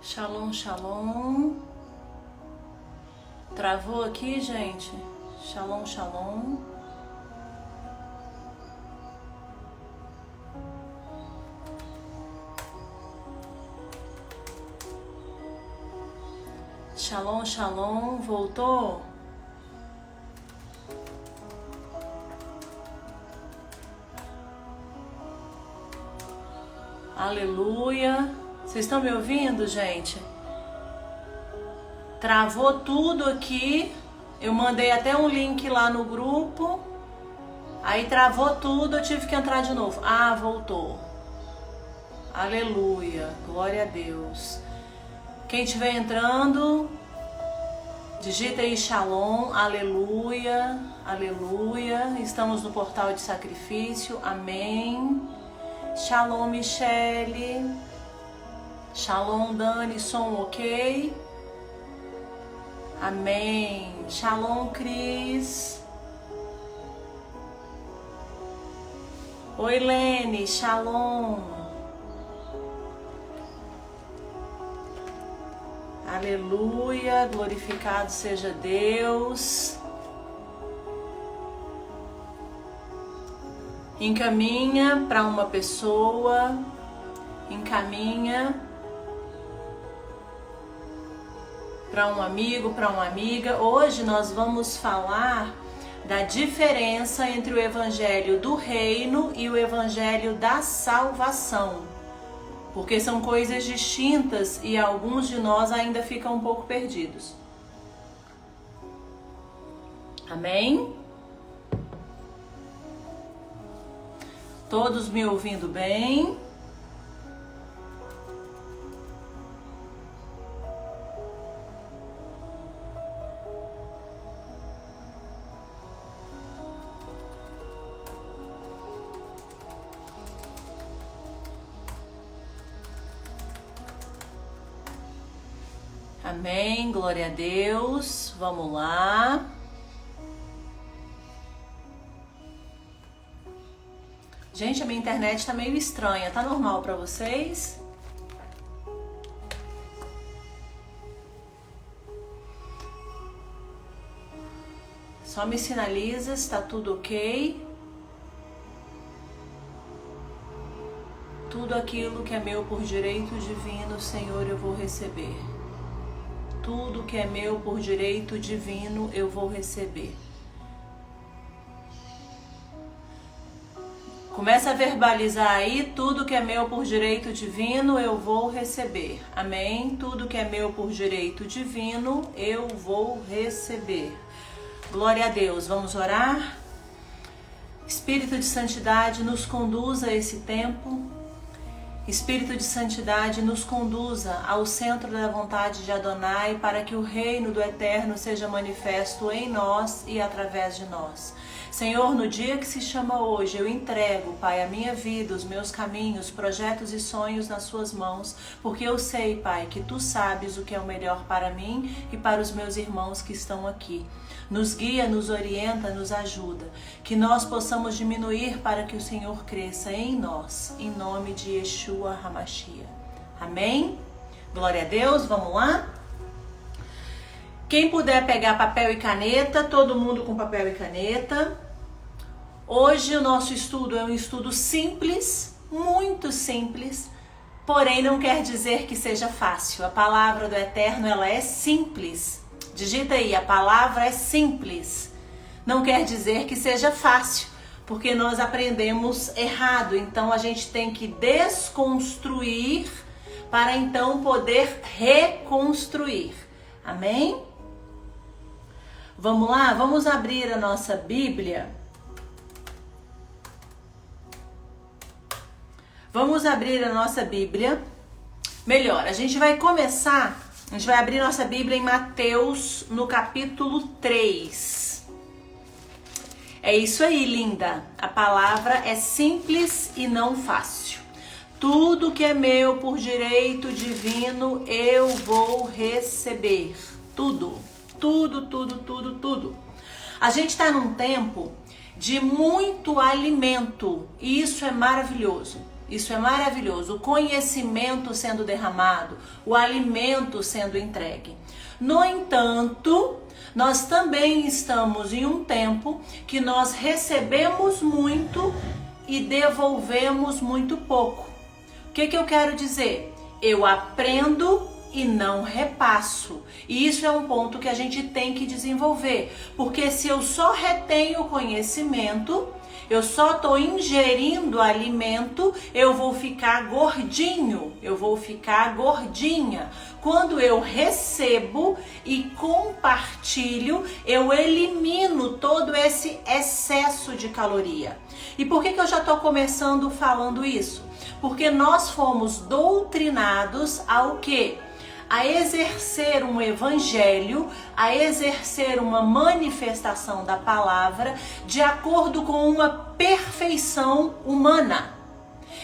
Shalom, shalom. Travou aqui, gente? Shalom, shalom. Shalom, shalom. Voltou? Aleluia. Vocês estão me ouvindo, gente? Travou tudo aqui. Eu mandei até um link lá no grupo. Aí travou tudo, eu tive que entrar de novo. Ah, voltou. Aleluia. Glória a Deus. Quem estiver entrando, digita aí Shalom. Aleluia. Aleluia. Estamos no portal de sacrifício. Amém. Shalom, Michele. Shalom, Dani. Som ok? Amém. Shalom, Cris. Oi, Lene. Shalom. Aleluia. Glorificado seja Deus. Encaminha para uma pessoa. Encaminha para um amigo, para uma amiga. Hoje nós vamos falar da diferença entre o evangelho do reino e o evangelho da salvação, porque são coisas distintas e alguns de nós ainda ficam um pouco perdidos. Amém? Todos me ouvindo bem? Amém, glória a Deus. Vamos lá. Gente, a minha internet tá meio estranha. Tá normal pra vocês? Só me sinaliza se tá tudo ok. Tudo aquilo que é meu por direito divino, Senhor, eu vou receber. Tudo que é meu por direito divino, eu vou receber. Começa a verbalizar aí, tudo que é meu por direito divino, eu vou receber. Amém? Tudo que é meu por direito divino, eu vou receber. Glória a Deus. Vamos orar? Espírito de santidade, nos conduza a esse tempo. Espírito de santidade, nos conduza ao centro da vontade de Adonai, para que o reino do Eterno seja manifesto em nós e através de nós. Senhor, no dia que se chama hoje, eu entrego, Pai, a minha vida, os meus caminhos, projetos e sonhos nas suas mãos, porque eu sei, Pai, que Tu sabes o que é o melhor para mim e para os meus irmãos que estão aqui. Nos guia, nos orienta, nos ajuda, que nós possamos diminuir para que o Senhor cresça em nós, em nome de Yeshua HaMashiach. Amém? Glória a Deus, vamos lá? Quem puder pegar papel e caneta, todo mundo com papel e caneta. Hoje o nosso estudo é um estudo simples, muito simples, porém não quer dizer que seja fácil. A palavra do Eterno, ela é simples. Digita aí, a palavra é simples. Não quer dizer que seja fácil, porque nós aprendemos errado. Então a gente tem que desconstruir para então poder reconstruir. Amém? Vamos lá? Vamos abrir a nossa Bíblia. Vamos abrir a nossa Bíblia. Melhor, a gente vai abrir nossa Bíblia em Mateus, no capítulo 3. É isso aí, linda. A palavra é simples e não fácil. Tudo que é meu por direito divino, eu vou receber. Tudo. Tudo, tudo, tudo, tudo. A gente está num tempo de muito alimento e isso é maravilhoso. Isso é maravilhoso. O conhecimento sendo derramado, o alimento sendo entregue. No entanto, nós também estamos em um tempo que nós recebemos muito e devolvemos muito pouco. O que eu quero dizer? Eu aprendo e não repasso. E isso é um ponto que a gente tem que desenvolver. Porque se eu só retenho conhecimento, eu só estou ingerindo alimento, eu vou ficar gordinho, eu vou ficar gordinha. Quando eu recebo e compartilho, eu elimino todo esse excesso de caloria. E por que eu já estou começando falando isso? Porque nós fomos doutrinados ao quê? A exercer um evangelho, a exercer uma manifestação da palavra de acordo com uma perfeição humana,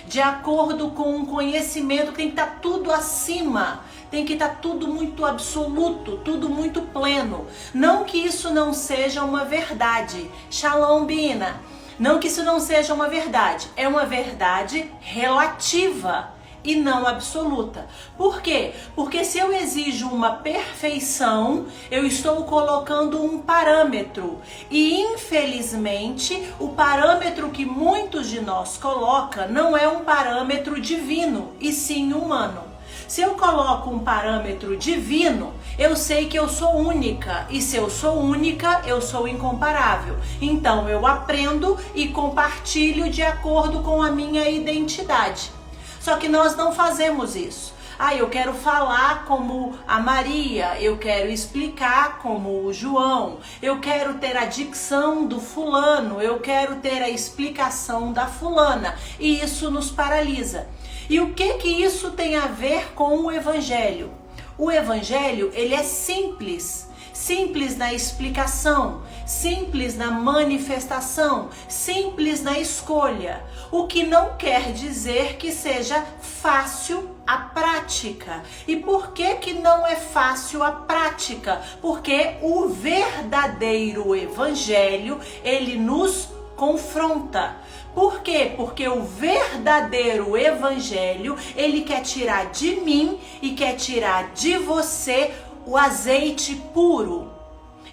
de acordo com um conhecimento que tem que estar tudo acima, tem que estar tudo muito absoluto, tudo muito pleno. Não que isso não seja uma verdade. Shalom, Bina. Não que isso não seja uma verdade. É uma verdade relativa e não absoluta. Por quê? Porque se eu exijo uma perfeição, eu estou colocando um parâmetro. E infelizmente, o parâmetro que muitos de nós colocam não é um parâmetro divino, e sim humano. Se eu coloco um parâmetro divino, eu sei que eu sou única. E se eu sou única, eu sou incomparável. Então eu aprendo e compartilho de acordo com a minha identidade. Só que nós não fazemos isso. Eu quero falar como a Maria, eu quero explicar como o João, eu quero ter a dicção do fulano, eu quero ter a explicação da fulana. E isso nos paralisa. E o que isso tem a ver com o Evangelho? O Evangelho, ele é simples. Simples na explicação, simples na manifestação, simples na escolha. O que não quer dizer que seja fácil a prática. E por que não é fácil a prática? Porque o verdadeiro evangelho, ele nos confronta. Por quê? Porque o verdadeiro evangelho, ele quer tirar de mim e quer tirar de você o azeite puro.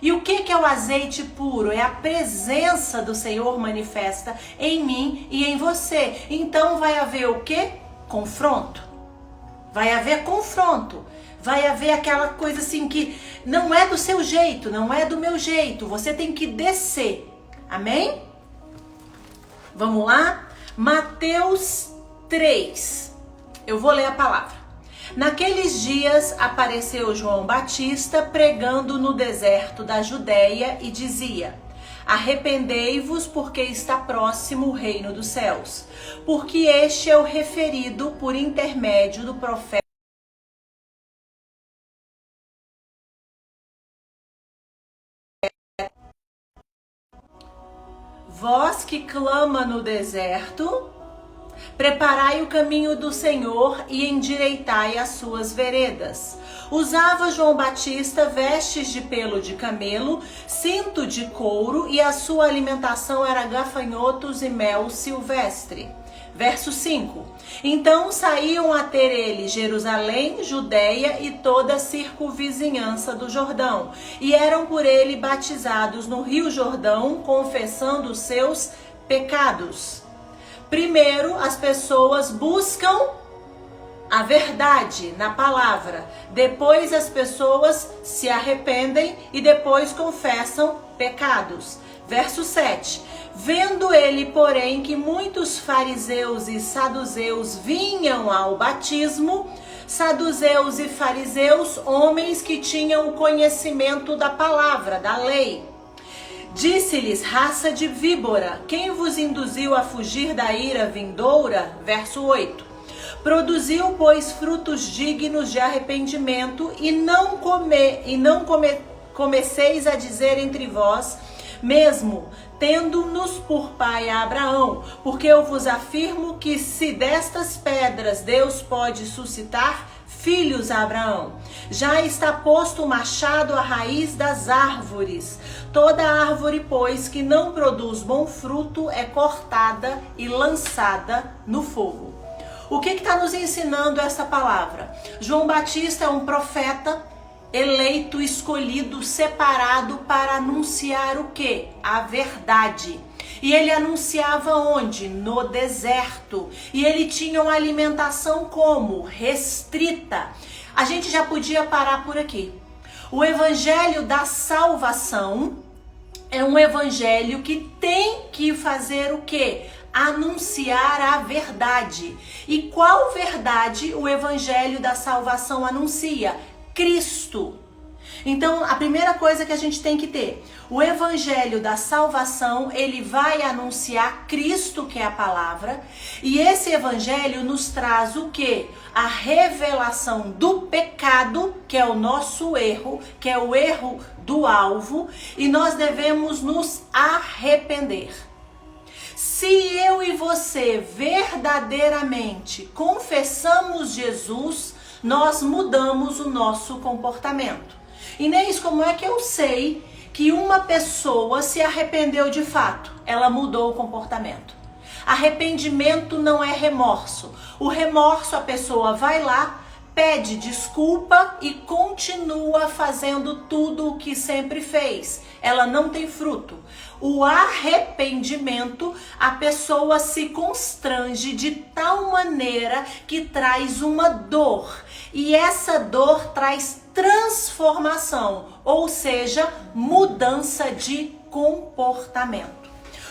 E o que é o azeite puro? É a presença do Senhor manifesta em mim e em você. Então vai haver o quê? Confronto. Vai haver confronto. Vai haver aquela coisa assim que não é do seu jeito, não é do meu jeito. Você tem que descer. Amém? Vamos lá? Mateus 3. Eu vou ler a palavra. Naqueles dias apareceu João Batista pregando no deserto da Judéia e dizia: arrependei-vos, porque está próximo o reino dos céus. Porque este é o referido por intermédio do profeta. Vós que clama no deserto, preparai o caminho do Senhor e endireitai as suas veredas. Usava João Batista vestes de pelo de camelo, cinto de couro, e a sua alimentação era gafanhotos e mel silvestre. Verso 5. Então saíam a ter ele Jerusalém, Judeia e toda a circunvizinhança do Jordão, e eram por ele batizados no rio Jordão, confessando os seus pecados. Primeiro, as pessoas buscam a verdade na palavra. Depois, as pessoas se arrependem e depois confessam pecados. Verso 7. Vendo ele, porém, que muitos fariseus e saduceus vinham ao batismo, saduceus e fariseus, homens que tinham o conhecimento da palavra, da lei, disse-lhes: raça de víbora, quem vos induziu a fugir da ira vindoura? Verso 8. Produziu, pois, frutos dignos de arrependimento, e não comeceis a dizer entre vós, mesmo tendo-nos por pai a Abraão, porque eu vos afirmo que se destas pedras Deus pode suscitar filhos a Abraão. Já está posto o machado à raiz das árvores. Toda árvore, pois, que não produz bom fruto é cortada e lançada no fogo. O que está nos ensinando essa palavra? João Batista é um profeta eleito, escolhido, separado para anunciar o quê? A verdade. E ele anunciava onde? No deserto. E ele tinha uma alimentação como? Restrita. A gente já podia parar por aqui. O evangelho da salvação é um evangelho que tem que fazer o quê? Anunciar a verdade. E qual verdade o evangelho da salvação anuncia? Cristo. Então, a primeira coisa que a gente tem que ter, o evangelho da salvação, ele vai anunciar Cristo, que é a palavra, e esse evangelho nos traz o quê? A revelação do pecado, que é o nosso erro, que é o erro do alvo, e nós devemos nos arrepender. Se eu e você verdadeiramente confessamos Jesus, nós mudamos o nosso comportamento. Inês, como é que eu sei que uma pessoa se arrependeu de fato? Ela mudou o comportamento. Arrependimento não é remorso. O remorso, a pessoa vai lá, pede desculpa e continua fazendo tudo o que sempre fez. Ela não tem fruto. O arrependimento, a pessoa se constrange de tal maneira que traz uma dor. E essa dor traz transformação, ou seja, mudança de comportamento.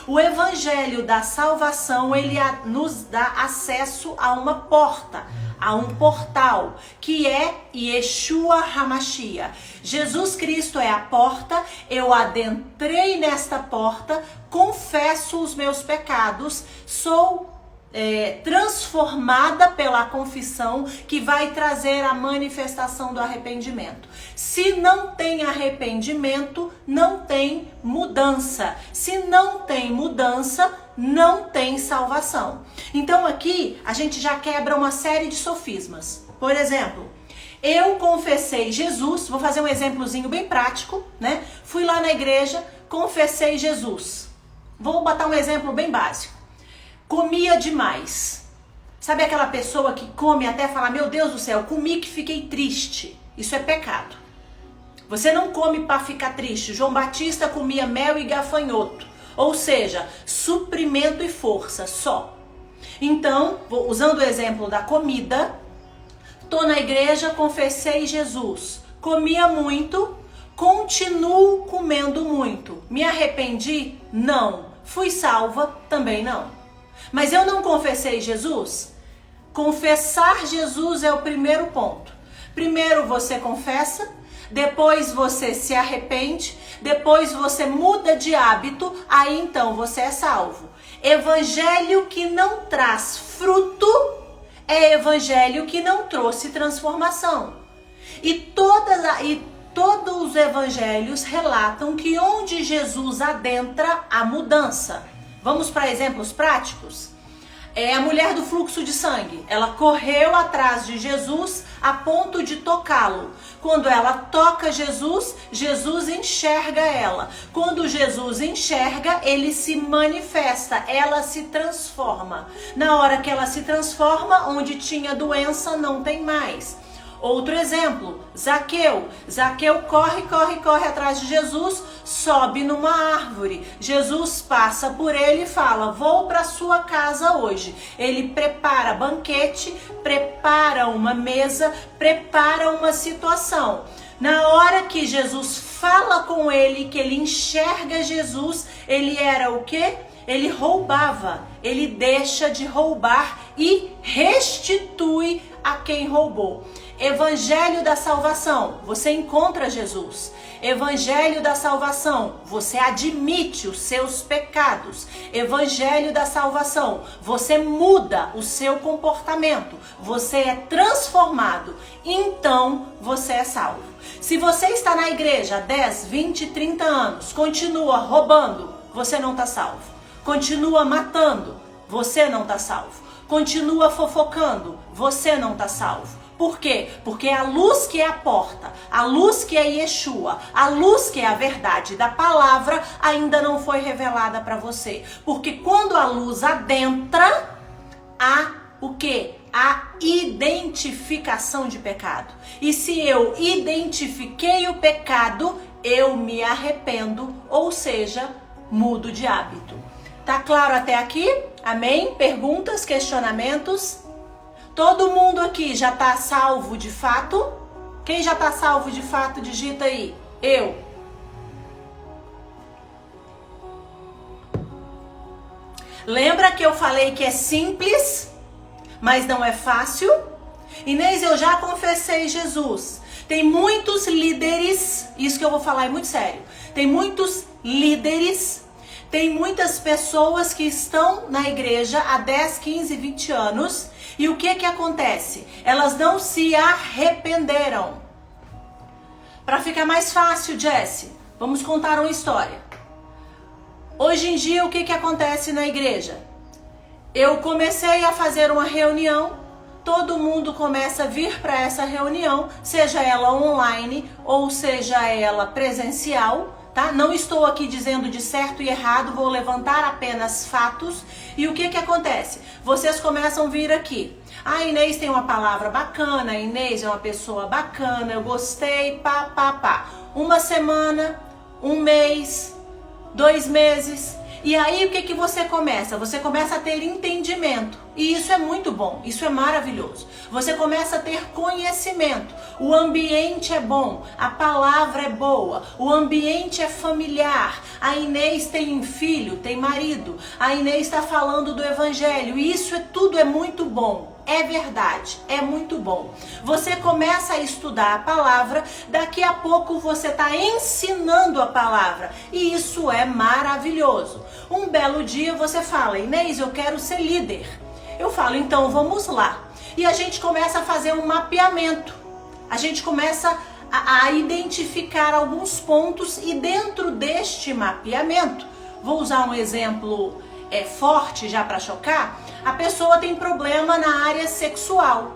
O evangelho da salvação, ele nos dá acesso a uma porta, a um portal, que é Yeshua HaMashiach. Jesus Cristo é a porta, eu adentrei nesta porta, confesso os meus pecados, sou transformada pela confissão, que vai trazer a manifestação do arrependimento. Se não tem arrependimento, não tem mudança. Se não tem mudança, não tem salvação. Então aqui a gente já quebra uma série de sofismas. Por exemplo, eu confessei Jesus, vou fazer um exemplozinho bem prático, né? Fui lá na igreja, confessei Jesus. Vou botar um exemplo bem básico. Comia demais. Sabe aquela pessoa que come até falar, meu Deus do céu, comi que fiquei triste. Isso é pecado. Você não come para ficar triste. João Batista comia mel e gafanhoto. Ou seja, suprimento e força só. Então, usando o exemplo da comida, tô na igreja, confessei Jesus. Comia muito, continuo comendo muito. Me arrependi? Não. Fui salva? Também não. Mas eu não confessei Jesus? Confessar Jesus é o primeiro ponto. Primeiro você confessa, depois você se arrepende, depois você muda de hábito, aí então você é salvo. Evangelho que não traz fruto é evangelho que não trouxe transformação. E todos os evangelhos relatam que onde Jesus adentra, há mudança. Vamos para exemplos práticos? A mulher do fluxo de sangue, ela correu atrás de Jesus a ponto de tocá-lo. Quando ela toca Jesus, Jesus enxerga ela. Quando Jesus enxerga, ele se manifesta, ela se transforma. Na hora que ela se transforma, onde tinha doença, não tem mais. Outro exemplo, Zaqueu. Zaqueu corre atrás de Jesus, sobe numa árvore. Jesus passa por ele e fala, vou para sua casa hoje. Ele prepara banquete, prepara uma mesa, prepara uma situação. Na hora que Jesus fala com ele, que ele enxerga Jesus, ele era o quê? Ele roubava, ele deixa de roubar e restitui a quem roubou. Evangelho da salvação, você encontra Jesus. Evangelho da salvação, você admite os seus pecados. Evangelho da salvação, você muda o seu comportamento. Você é transformado, então você é salvo. Se você está na igreja há 10, 20, 30 anos, continua roubando, você não está salvo. Continua matando, você não está salvo. Continua fofocando, você não está salvo. Por quê? Porque a luz que é a porta, a luz que é Yeshua, a luz que é a verdade da palavra ainda não foi revelada para você. Porque quando a luz adentra, há o quê? a identificação de pecado. E se eu identifiquei o pecado, eu me arrependo, ou seja, mudo de hábito. Tá claro até aqui? Amém? Perguntas, questionamentos? Todo mundo aqui já tá salvo de fato? Quem já tá salvo de fato, digita aí. Eu. Lembra que eu falei que é simples, mas não é fácil? Inês, eu já confessei Jesus. Tem muitos líderes, isso que eu vou falar é muito sério. Tem muitos líderes, tem muitas pessoas que estão na igreja há 10, 15, 20 anos. E o que acontece? Elas não se arrependeram. Para ficar mais fácil, Jessie, vamos contar uma história. Hoje em dia, o que acontece na igreja? Eu comecei a fazer uma reunião, todo mundo começa a vir para essa reunião, seja ela online ou seja ela presencial, tá? Não estou aqui dizendo de certo e errado, vou levantar apenas fatos. E o que acontece? Vocês começam a vir aqui. A Inês tem uma palavra bacana, a Inês é uma pessoa bacana, eu gostei, pá. Uma semana, um mês, 2 meses. E aí o que você começa? Você começa a ter entendimento. E isso é muito bom, isso é maravilhoso. Você começa a ter conhecimento. O ambiente é bom, a palavra é boa, o ambiente é familiar. A Inês tem um filho, tem marido. A Inês está falando do evangelho. E isso tudo é muito bom. É verdade, é muito bom. Você começa a estudar a palavra, daqui a pouco você está ensinando a palavra. E isso é maravilhoso. Um belo dia você fala, Inês, eu quero ser líder. Eu falo, então vamos lá. E a gente começa a fazer um mapeamento. A gente começa a identificar alguns pontos e dentro deste mapeamento, vou usar um exemplo forte já para chocar, a pessoa tem problema na área sexual.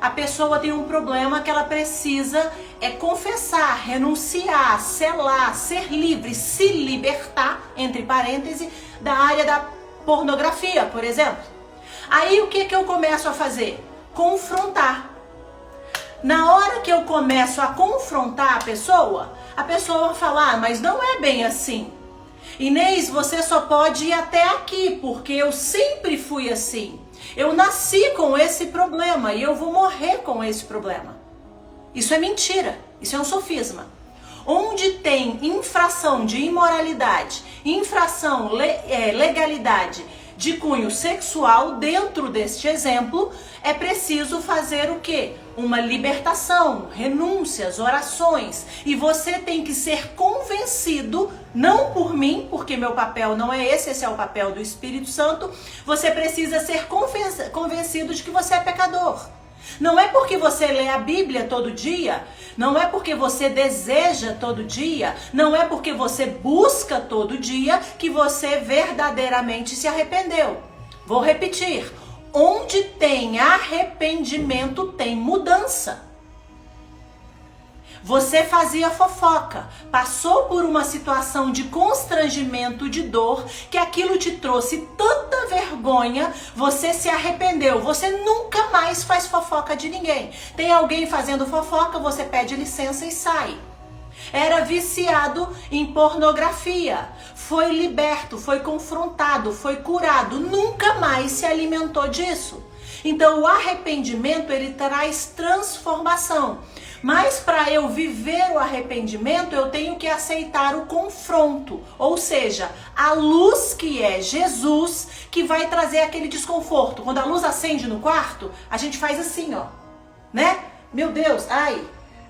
A pessoa tem um problema que ela precisa confessar, renunciar, selar, ser livre, se libertar, entre parênteses, da área da pornografia, por exemplo. Aí o que eu começo a fazer? Confrontar. Na hora que eu começo a confrontar a pessoa vai falar, mas não é bem assim. Inês, você só pode ir até aqui, porque eu sempre fui assim. Eu nasci com esse problema e eu vou morrer com esse problema. Isso é mentira, isso é um sofisma. Onde tem infração de imoralidade, infração, legalidade de cunho sexual, dentro deste exemplo, é preciso fazer o quê? Uma libertação, renúncias, orações. E você tem que ser convencido, não por mim, porque meu papel não é esse é o papel do Espírito Santo. Você precisa ser convencido de que você é pecador. Não é porque você lê a Bíblia todo dia, não é porque você deseja todo dia, não é porque você busca todo dia que você verdadeiramente se arrependeu. Vou repetir, onde tem arrependimento tem mudança. Você fazia fofoca, passou por uma situação de constrangimento, de dor, que aquilo te trouxe tanta vergonha, você se arrependeu, você nunca mais faz fofoca de ninguém. Tem alguém fazendo fofoca, você pede licença e sai. Era viciado em pornografia, foi liberto, foi confrontado, foi curado, nunca mais se alimentou disso. Então o arrependimento, ele traz transformação. Mas para eu viver o arrependimento, eu tenho que aceitar o confronto. Ou seja, a luz que é Jesus, que vai trazer aquele desconforto. Quando a luz acende no quarto, a gente faz assim, ó. Né? Meu Deus, ai.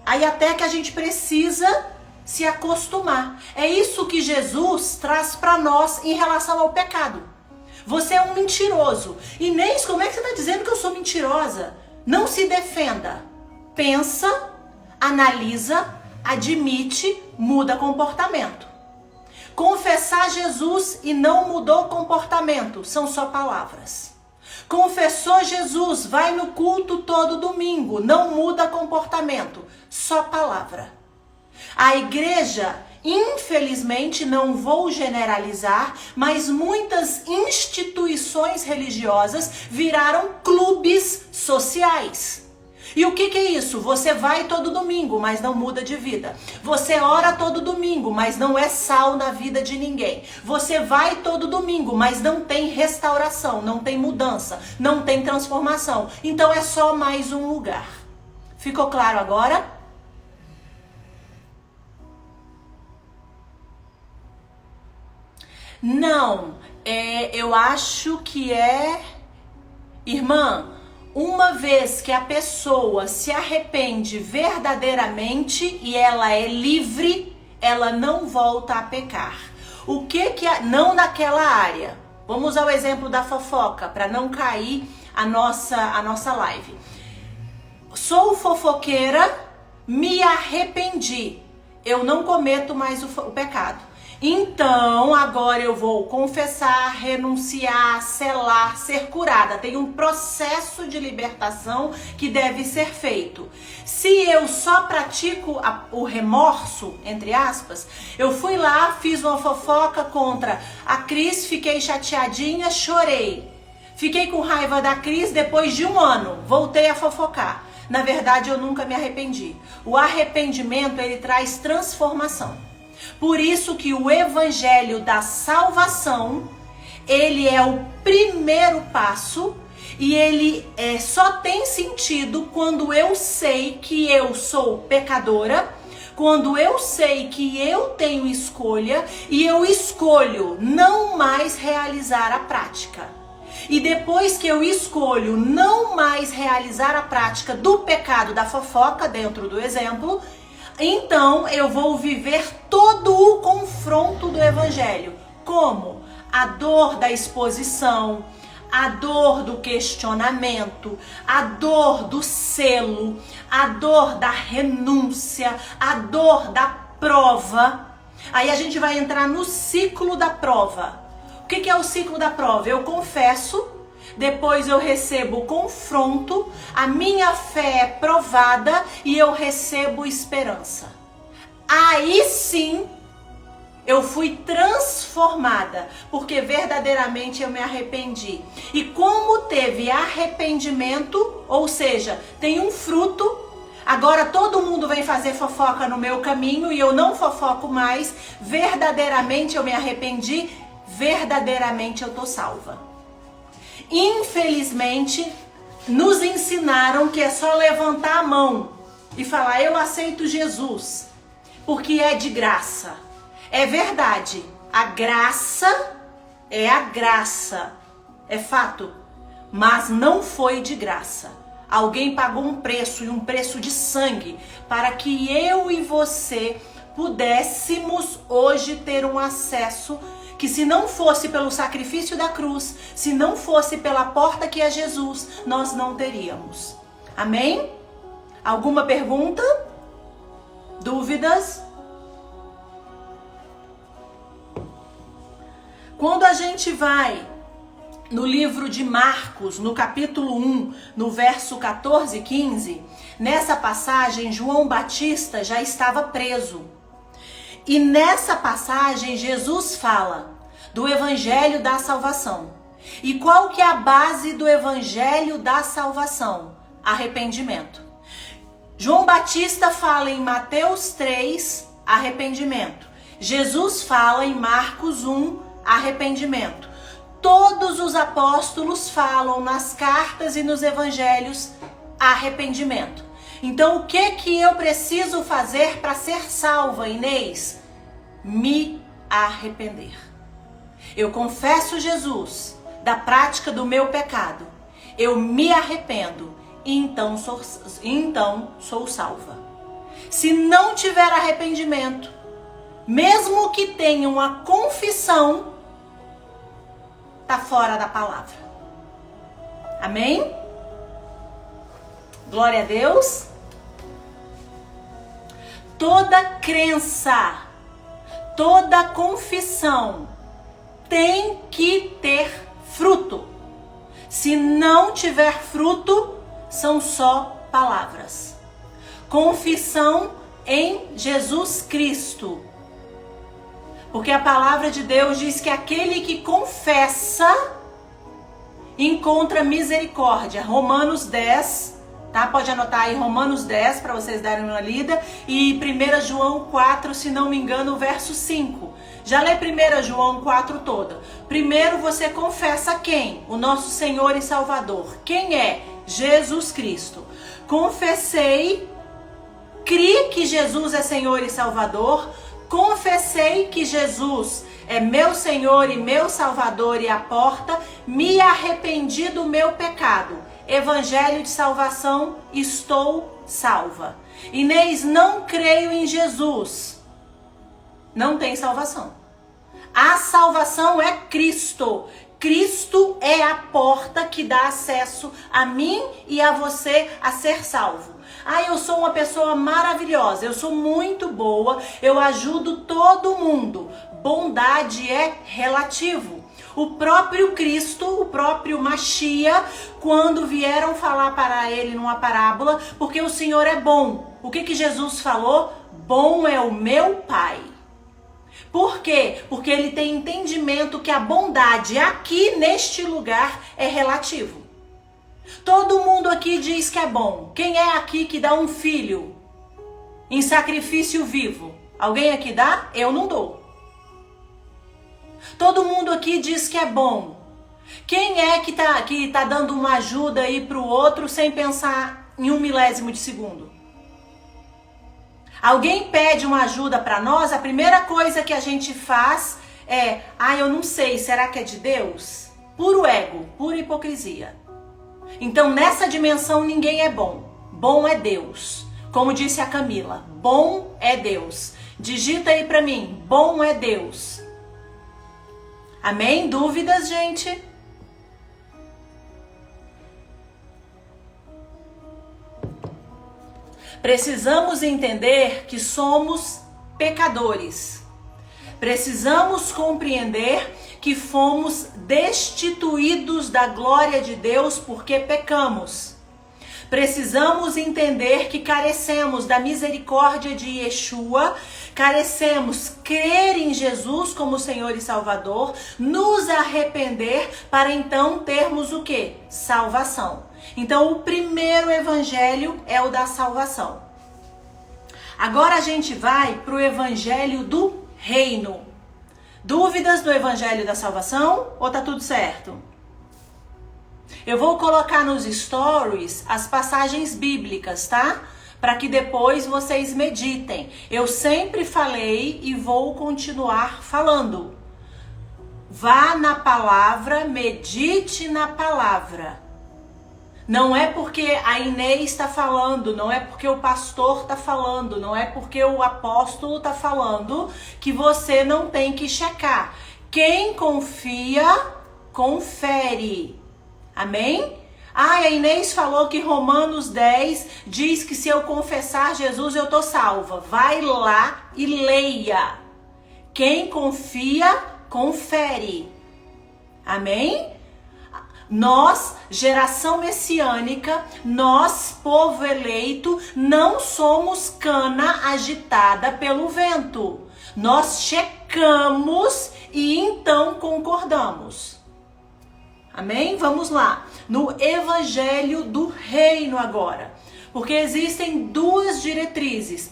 Aí até que a gente precisa se acostumar. É isso que Jesus traz para nós em relação ao pecado. Você é um mentiroso. Inês, como é que você está dizendo que eu sou mentirosa? Não se defenda. Pensa, analisa, admite, muda comportamento. Confessar Jesus e não mudou comportamento são só palavras. Confessou Jesus, vai no culto todo domingo, não muda comportamento, só palavra. A igreja Infelizmente, não vou generalizar, mas muitas instituições religiosas viraram clubes sociais. E o que é isso? Você vai todo domingo, mas não muda de vida. Você ora todo domingo, mas não é sal na vida de ninguém. Você vai todo domingo, mas não tem restauração, não tem mudança, não tem transformação. Então é só mais um lugar. Ficou claro agora? Não, eu acho que irmã, uma vez que a pessoa se arrepende verdadeiramente e ela é livre, ela não volta a pecar. O que não naquela área? Vamos ao exemplo da fofoca, para não cair a nossa live. Sou fofoqueira, me arrependi. Eu não cometo mais o pecado. Então, agora eu vou confessar, renunciar, selar, ser curada. Tem um processo de libertação que deve ser feito. Se eu só pratico o remorso, entre aspas, eu fui lá, fiz uma fofoca contra a Cris, fiquei chateadinha, chorei. Fiquei com raiva da Cris, depois de 1 ano, voltei a fofocar. Na verdade, eu nunca me arrependi. O arrependimento, ele traz transformação. Por isso que o evangelho da salvação, ele é o primeiro passo e ele só tem sentido quando eu sei que eu sou pecadora, quando eu sei que eu tenho escolha e eu escolho não mais realizar a prática. E depois que eu escolho não mais realizar a prática do pecado da fofoca, dentro do exemplo, então eu vou viver todo o confronto do evangelho. Como? A dor da exposição, a dor do questionamento, a dor do selo, a dor da renúncia, a dor da prova. Aí a gente vai entrar no ciclo da prova. O que é o ciclo da prova? Eu confesso, depois eu recebo o confronto, a minha fé é provada e eu recebo esperança. Aí sim eu fui transformada, porque verdadeiramente eu me arrependi. E como teve arrependimento, ou seja, tem um fruto, agora todo mundo vem fazer fofoca no meu caminho e eu não fofoco mais, verdadeiramente eu me arrependi, verdadeiramente eu tô salva. Infelizmente, nos ensinaram que é só levantar a mão e falar, eu aceito Jesus, porque é de graça. É verdade, a graça, é fato, mas não foi de graça. Alguém pagou um preço, e um preço de sangue, para que eu e você pudéssemos hoje ter um acesso que, se não fosse pelo sacrifício da cruz, se não fosse pela porta que é Jesus, nós não teríamos. Amém? Alguma pergunta? Dúvidas? Quando a gente vai no livro de Marcos, no capítulo 1, no verso 14 e 15, nessa passagem João Batista já estava preso. E nessa passagem Jesus fala do evangelho da salvação. E qual que é a base do evangelho da salvação? Arrependimento. João Batista fala em Mateus 3, arrependimento. Jesus fala em Marcos 1, arrependimento. Todos os apóstolos falam nas cartas e nos evangelhos arrependimento. Então o que eu preciso fazer para ser salva, Inês? Me arrepender. Eu confesso Jesus da prática do meu pecado. Eu me arrependo e então sou salva. Se não tiver arrependimento, mesmo que tenha uma confissão, está fora da palavra. Amém? Glória a Deus. Toda crença, toda confissão tem que ter fruto. Se não tiver fruto, são só palavras. Confissão em Jesus Cristo. Porque a palavra de Deus diz que aquele que confessa encontra misericórdia. Romanos 10, tá? Pode anotar aí Romanos 10 para vocês darem uma lida. E 1 João 4, se não me engano, o verso 5. Já lê 1 João 4 toda. Primeiro você confessa quem? O nosso Senhor e Salvador. Quem é? Jesus Cristo. Confessei, criei que Jesus é Senhor e Salvador. Confessei que Jesus é meu Senhor e meu Salvador e a porta. Me arrependi do meu pecado. Evangelho de salvação, estou salva. Inês, não creio em Jesus. Não tem salvação. A salvação é Cristo. Cristo é a porta que dá acesso a mim e a você a ser salvo. Ah, eu sou uma pessoa maravilhosa, eu sou muito boa, eu ajudo todo mundo. Bondade é relativo. O próprio Cristo, o próprio Machia, quando vieram falar para ele numa parábola, porque o Senhor é bom. O que Jesus falou? Bom é o meu Pai. Por quê? Porque ele tem entendimento que a bondade aqui neste lugar é relativo. Todo mundo aqui diz que é bom. Quem é aqui que dá um filho em sacrifício vivo? Alguém aqui dá? Eu não dou. Todo mundo aqui diz que é bom. Quem é que tá dando uma ajuda aí pro outro sem pensar em 1/1000 de segundo? Alguém pede uma ajuda para nós, a primeira coisa que a gente faz é: eu não sei, será que é de Deus? Puro ego, pura hipocrisia. Então nessa dimensão ninguém é bom. Bom é Deus. Como disse a Camila, bom é Deus. Digita aí para mim, bom é Deus. Amém? Dúvidas, gente? Precisamos entender que somos pecadores. Precisamos compreender que fomos destituídos da glória de Deus porque pecamos. Precisamos entender que carecemos da misericórdia de Yeshua, carecemos crer em Jesus como Senhor e Salvador, nos arrepender para então termos o quê? Salvação. Então o primeiro evangelho é o da salvação. Agora a gente vai para o evangelho do reino. Dúvidas do evangelho da salvação ou tá tudo certo? Eu vou colocar nos stories as passagens bíblicas, tá? Para que depois vocês meditem. Eu sempre falei e vou continuar falando. Vá na palavra, medite na palavra. Não é porque a Inês está falando, não é porque o pastor está falando, não é porque o apóstolo está falando que você não tem que checar. Quem confia, confere. Amém? A Inês falou que Romanos 10 diz que se eu confessar Jesus eu tô salva. Vai lá e leia. Quem confia, confere. Amém? Nós, geração messiânica, nós, povo eleito, não somos cana agitada pelo vento. Nós checamos e então concordamos. Amém? Vamos lá. No evangelho do reino agora. Porque existem duas diretrizes.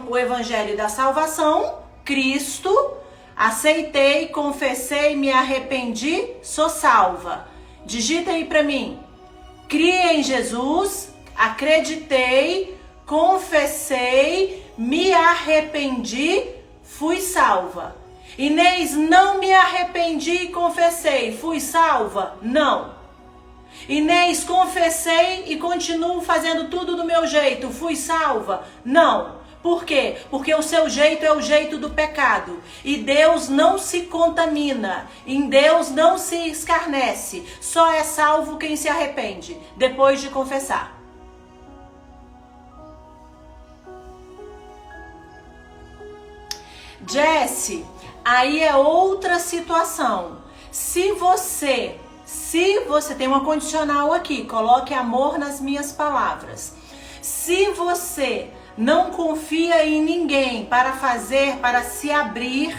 O evangelho da salvação, Cristo, aceitei, confessei, me arrependi, sou salva. Digita aí para mim. Criei em Jesus, acreditei, confessei, me arrependi, fui salva. Inês, não me arrependi e confessei, fui salva? Não. Inês, confessei e continuo fazendo tudo do meu jeito, fui salva? Não. Por quê? Porque o seu jeito é o jeito do pecado. E Deus não se contamina. Em Deus não se escarnece. Só é salvo quem se arrepende, depois de confessar. Jesse, aí é outra situação. Se você tem uma condicional aqui, coloque amor nas minhas palavras. Se você não confia em ninguém para se abrir,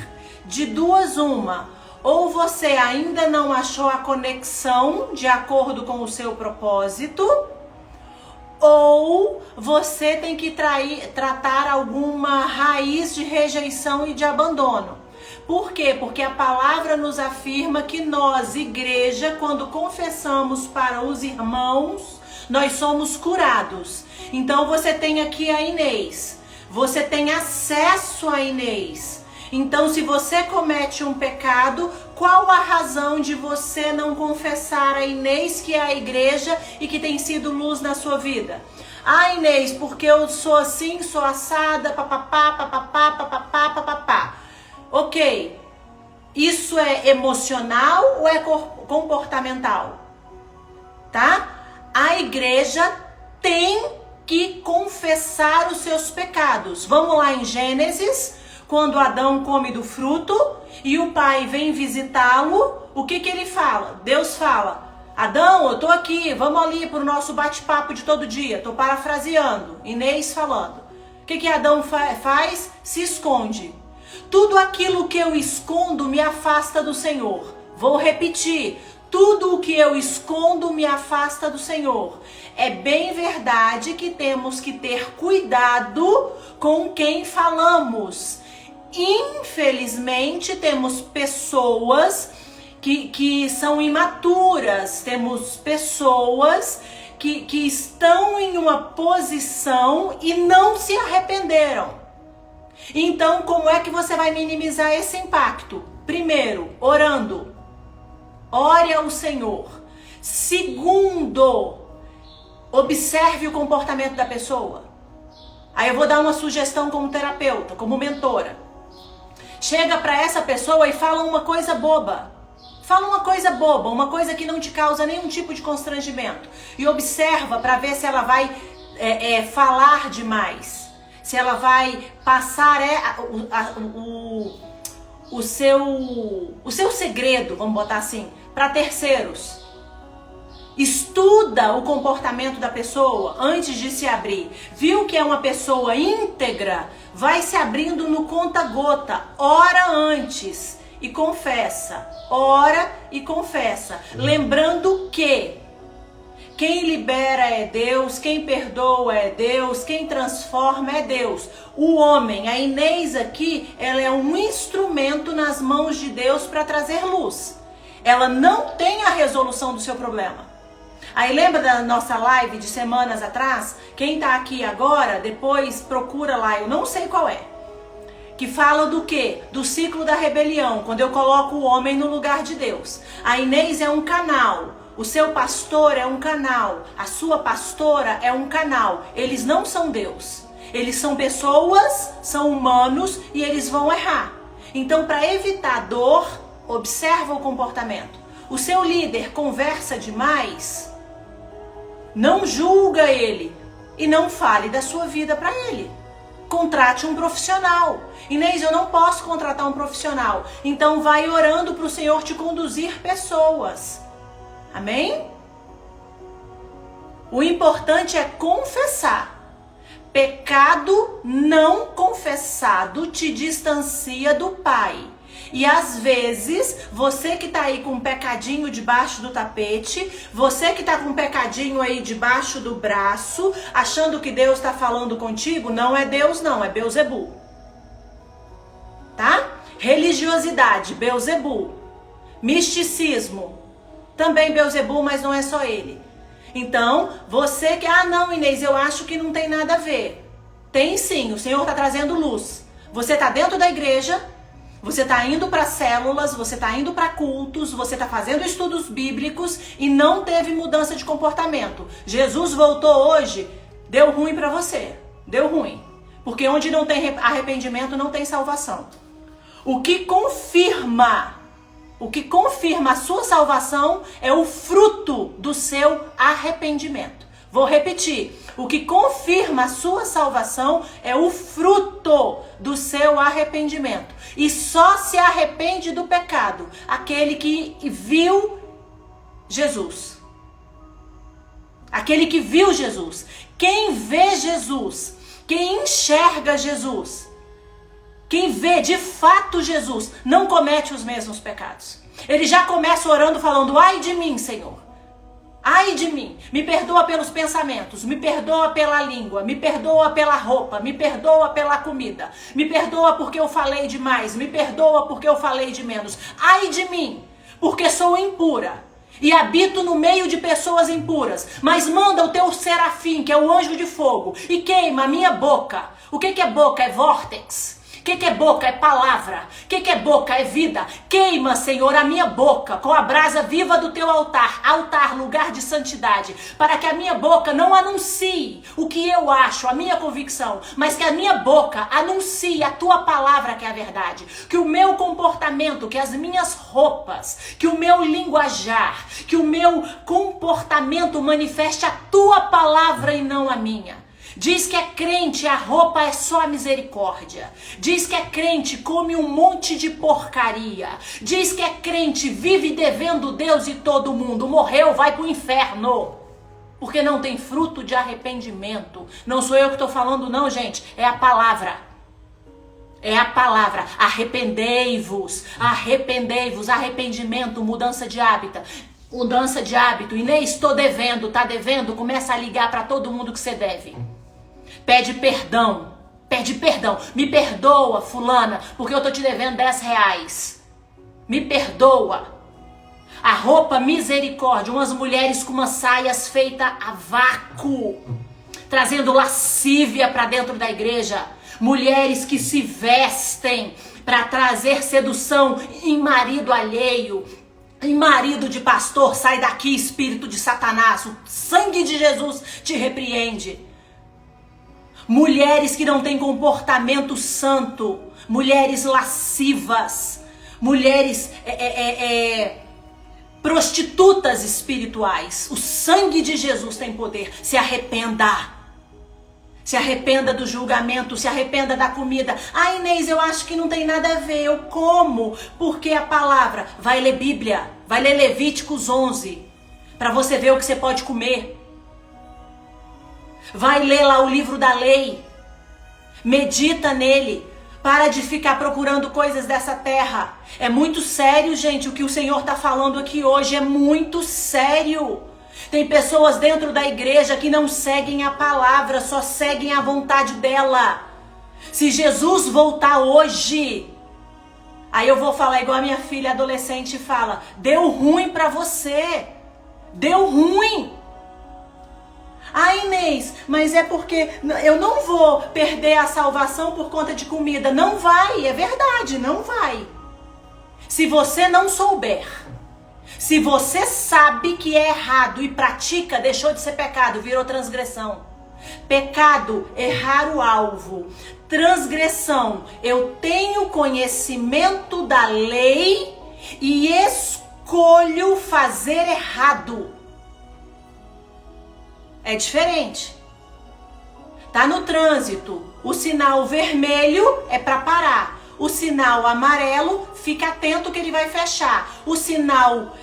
De duas uma, ou você ainda não achou a conexão de acordo com o seu propósito, ou você tem que tratar alguma raiz de rejeição e de abandono. Por quê? Porque a palavra nos afirma que nós, igreja, quando confessamos para os irmãos, nós somos curados. Então você tem aqui a Inês, você tem acesso a Inês. Então se você comete um pecado, qual a razão de você não confessar a Inês, que é a igreja e que tem sido luz na sua vida? Ah, Inês, porque eu sou assim, sou assada, papapá, papapá, papapá, papapá. Ok, isso é emocional ou é comportamental? Tá? A igreja tem que confessar os seus pecados. Vamos lá em Gênesis, quando Adão come do fruto e o pai vem visitá-lo, o que ele fala? Deus fala: Adão, eu tô aqui, vamos ali pro nosso bate-papo de todo dia. Tô parafraseando, Inês falando. O que Adão faz? Se esconde. Tudo aquilo que eu escondo me afasta do Senhor. Vou repetir. Tudo o que eu escondo me afasta do Senhor. É bem verdade que temos que ter cuidado com quem falamos. Infelizmente, temos pessoas que são imaturas, temos pessoas que estão em uma posição e não se arrependeram. Então, como é que você vai minimizar esse impacto? Primeiro, orando. Ore ao Senhor. Segundo, observe o comportamento da pessoa. Aí eu vou dar uma sugestão como terapeuta, como mentora. Chega para essa pessoa e fala uma coisa boba. Fala uma coisa boba, uma coisa que não te causa nenhum tipo de constrangimento. E observa para ver se ela vai falar demais. Se ela vai passar o seu segredo, vamos botar assim, para terceiros. Estuda o comportamento da pessoa antes de se abrir. Viu que é uma pessoa íntegra? Vai se abrindo no conta-gota. Ora antes e confessa. Ora e confessa. Lembrando que quem libera é Deus, quem perdoa é Deus, quem transforma é Deus. O homem, a Inês aqui, ela é um instrumento nas mãos de Deus para trazer luz. Ela não tem a resolução do seu problema. Aí lembra da nossa live de semanas atrás? Quem tá aqui agora, depois procura lá, eu não sei qual é. Que fala do quê? Do ciclo da rebelião, quando eu coloco o homem no lugar de Deus. A Inês é um canal, o seu pastor é um canal, a sua pastora é um canal. Eles não são Deus. Eles são pessoas, são humanos e eles vão errar. Então, para evitar dor, observa o comportamento. O seu líder conversa demais, não julga ele e não fale da sua vida para ele. Contrate um profissional. Inês, eu não posso contratar um profissional. Então vai orando para o Senhor te conduzir pessoas. Amém? O importante é confessar. Pecado não confessado te distancia do Pai. E às vezes, você que tá aí com um pecadinho debaixo do tapete, você que tá com um pecadinho aí debaixo do braço, achando que Deus tá falando contigo, não é Deus não, é Beelzebul. Tá? Religiosidade, Beelzebul. Misticismo, também Beelzebul, mas não é só ele. Então, você que, não, Inês, eu acho que não tem nada a ver. Tem sim, o Senhor tá trazendo luz. Você tá dentro da igreja, você está indo para células, você está indo para cultos, você está fazendo estudos bíblicos e não teve mudança de comportamento. Jesus voltou hoje, deu ruim para você. Deu ruim. Porque onde não tem arrependimento, não tem salvação. O que confirma a sua salvação é o fruto do seu arrependimento. Vou repetir. O que confirma a sua salvação é o fruto do seu arrependimento. E só se arrepende do pecado aquele que viu Jesus. Aquele que viu Jesus. Quem vê Jesus, quem enxerga Jesus, quem vê de fato Jesus, não comete os mesmos pecados. Ele já começa orando falando, ai de mim, Senhor. Ai de mim, me perdoa pelos pensamentos, me perdoa pela língua, me perdoa pela roupa, me perdoa pela comida, me perdoa porque eu falei demais, me perdoa porque eu falei de menos. Ai de mim, porque sou impura e habito no meio de pessoas impuras, mas manda o teu serafim, que é o anjo de fogo, e queima a minha boca. O que é boca? É vórtex. O que é boca? É palavra. O que é boca? É vida. Queima, Senhor, a minha boca com a brasa viva do teu altar. Altar, lugar de santidade. Para que a minha boca não anuncie o que eu acho, a minha convicção. Mas que a minha boca anuncie a tua palavra, que é a verdade. Que o meu comportamento, que as minhas roupas, que o meu linguajar, que o meu comportamento manifeste a tua palavra e não a minha. Diz que é crente, a roupa é só a misericórdia. Diz que é crente, come um monte de porcaria. Diz que é crente, vive devendo Deus e todo mundo. Morreu, vai pro inferno. Porque não tem fruto de arrependimento. Não sou eu que estou falando não, gente. É a palavra. É a palavra. Arrependei-vos. Arrependei-vos. Arrependimento, mudança de hábito. Mudança de hábito. Inês, estou devendo. Tá devendo? Começa a ligar para todo mundo que você deve. Pede perdão. Pede perdão. Me perdoa, fulana, porque eu tô te devendo 10 reais. Me perdoa. A roupa misericórdia. Umas mulheres com umas saias feitas a vácuo. Trazendo lascívia para dentro da igreja. Mulheres que se vestem para trazer sedução em marido alheio. Em marido de pastor, sai daqui, espírito de Satanás. O sangue de Jesus te repreende. Mulheres que não têm comportamento santo, mulheres lascivas, mulheres prostitutas espirituais. O sangue de Jesus tem poder. Se arrependa. Se arrependa do julgamento, se arrependa da comida. Ah, Inês, eu acho que não tem nada a ver. Eu como, porque a palavra. Vai ler Bíblia, vai ler Levíticos 11, para você ver o que você pode comer. Vai ler lá o livro da lei. Medita nele. Para de ficar procurando coisas dessa terra. É muito sério, gente, o que o Senhor está falando aqui hoje. É muito sério. Tem pessoas dentro da igreja que não seguem a palavra, só seguem a vontade dela. Se Jesus voltar hoje, aí eu vou falar igual a minha filha adolescente fala. Deu ruim para você. Deu ruim. Ah, Inês, mas é porque eu não vou perder a salvação por conta de comida. Não vai, é verdade, não vai. Se você não souber, se você sabe que é errado e pratica, deixou de ser pecado, virou transgressão. Pecado, errar o alvo. Transgressão, eu tenho conhecimento da lei e escolho fazer errado. É diferente. Tá no trânsito, o sinal vermelho é para parar. O sinal amarelo, fica atento que ele vai fechar. O sinal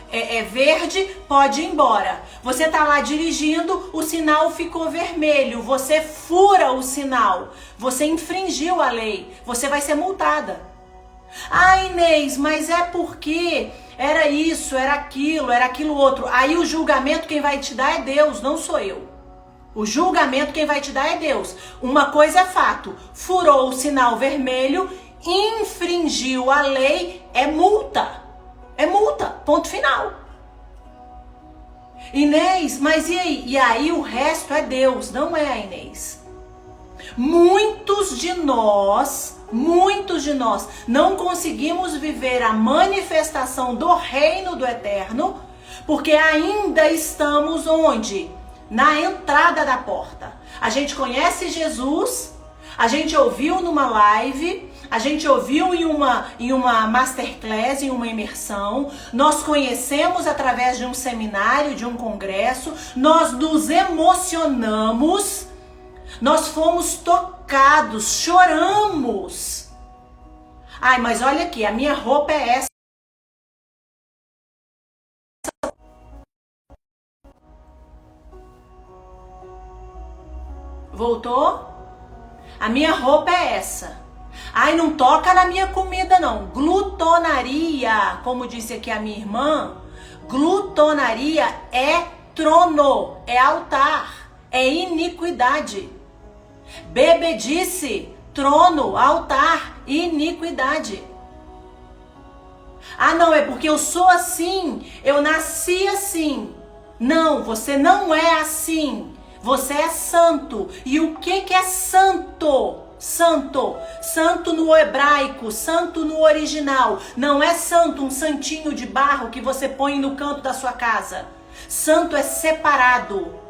verde, pode ir embora. Você tá lá dirigindo, o sinal ficou vermelho. Você fura o sinal. Você infringiu a lei. Você vai ser multada. Ah, Inês, mas é porque era isso, era aquilo outro. Aí o julgamento quem vai te dar é Deus, não sou eu. O julgamento quem vai te dar é Deus. Uma coisa é fato. Furou o sinal vermelho, infringiu a lei, é multa. É multa, ponto final. Inês, mas e aí? E aí o resto é Deus, não é a Inês. Muitos de nós não conseguimos viver a manifestação do reino do eterno, porque ainda estamos onde? Na entrada da porta. A gente conhece Jesus, a gente ouviu numa live, a gente ouviu em uma masterclass, em uma imersão, nós conhecemos através de um seminário, de um congresso, nós nos emocionamos, nós fomos tocados, choramos. Ai, mas olha aqui, a minha roupa é essa. Voltou? A minha roupa é essa. Ai, não toca na minha comida não. Glutonaria, como disse aqui a minha irmã, glutonaria é trono, é altar, é iniquidade. Bebedice, trono, altar, iniquidade. Ah, não, é porque eu sou assim, eu nasci assim. Não, você não é assim. Você é santo. E o que é santo? Santo. Santo no hebraico, santo no original. Não é santo um santinho de barro que você põe no canto da sua casa. Santo é separado.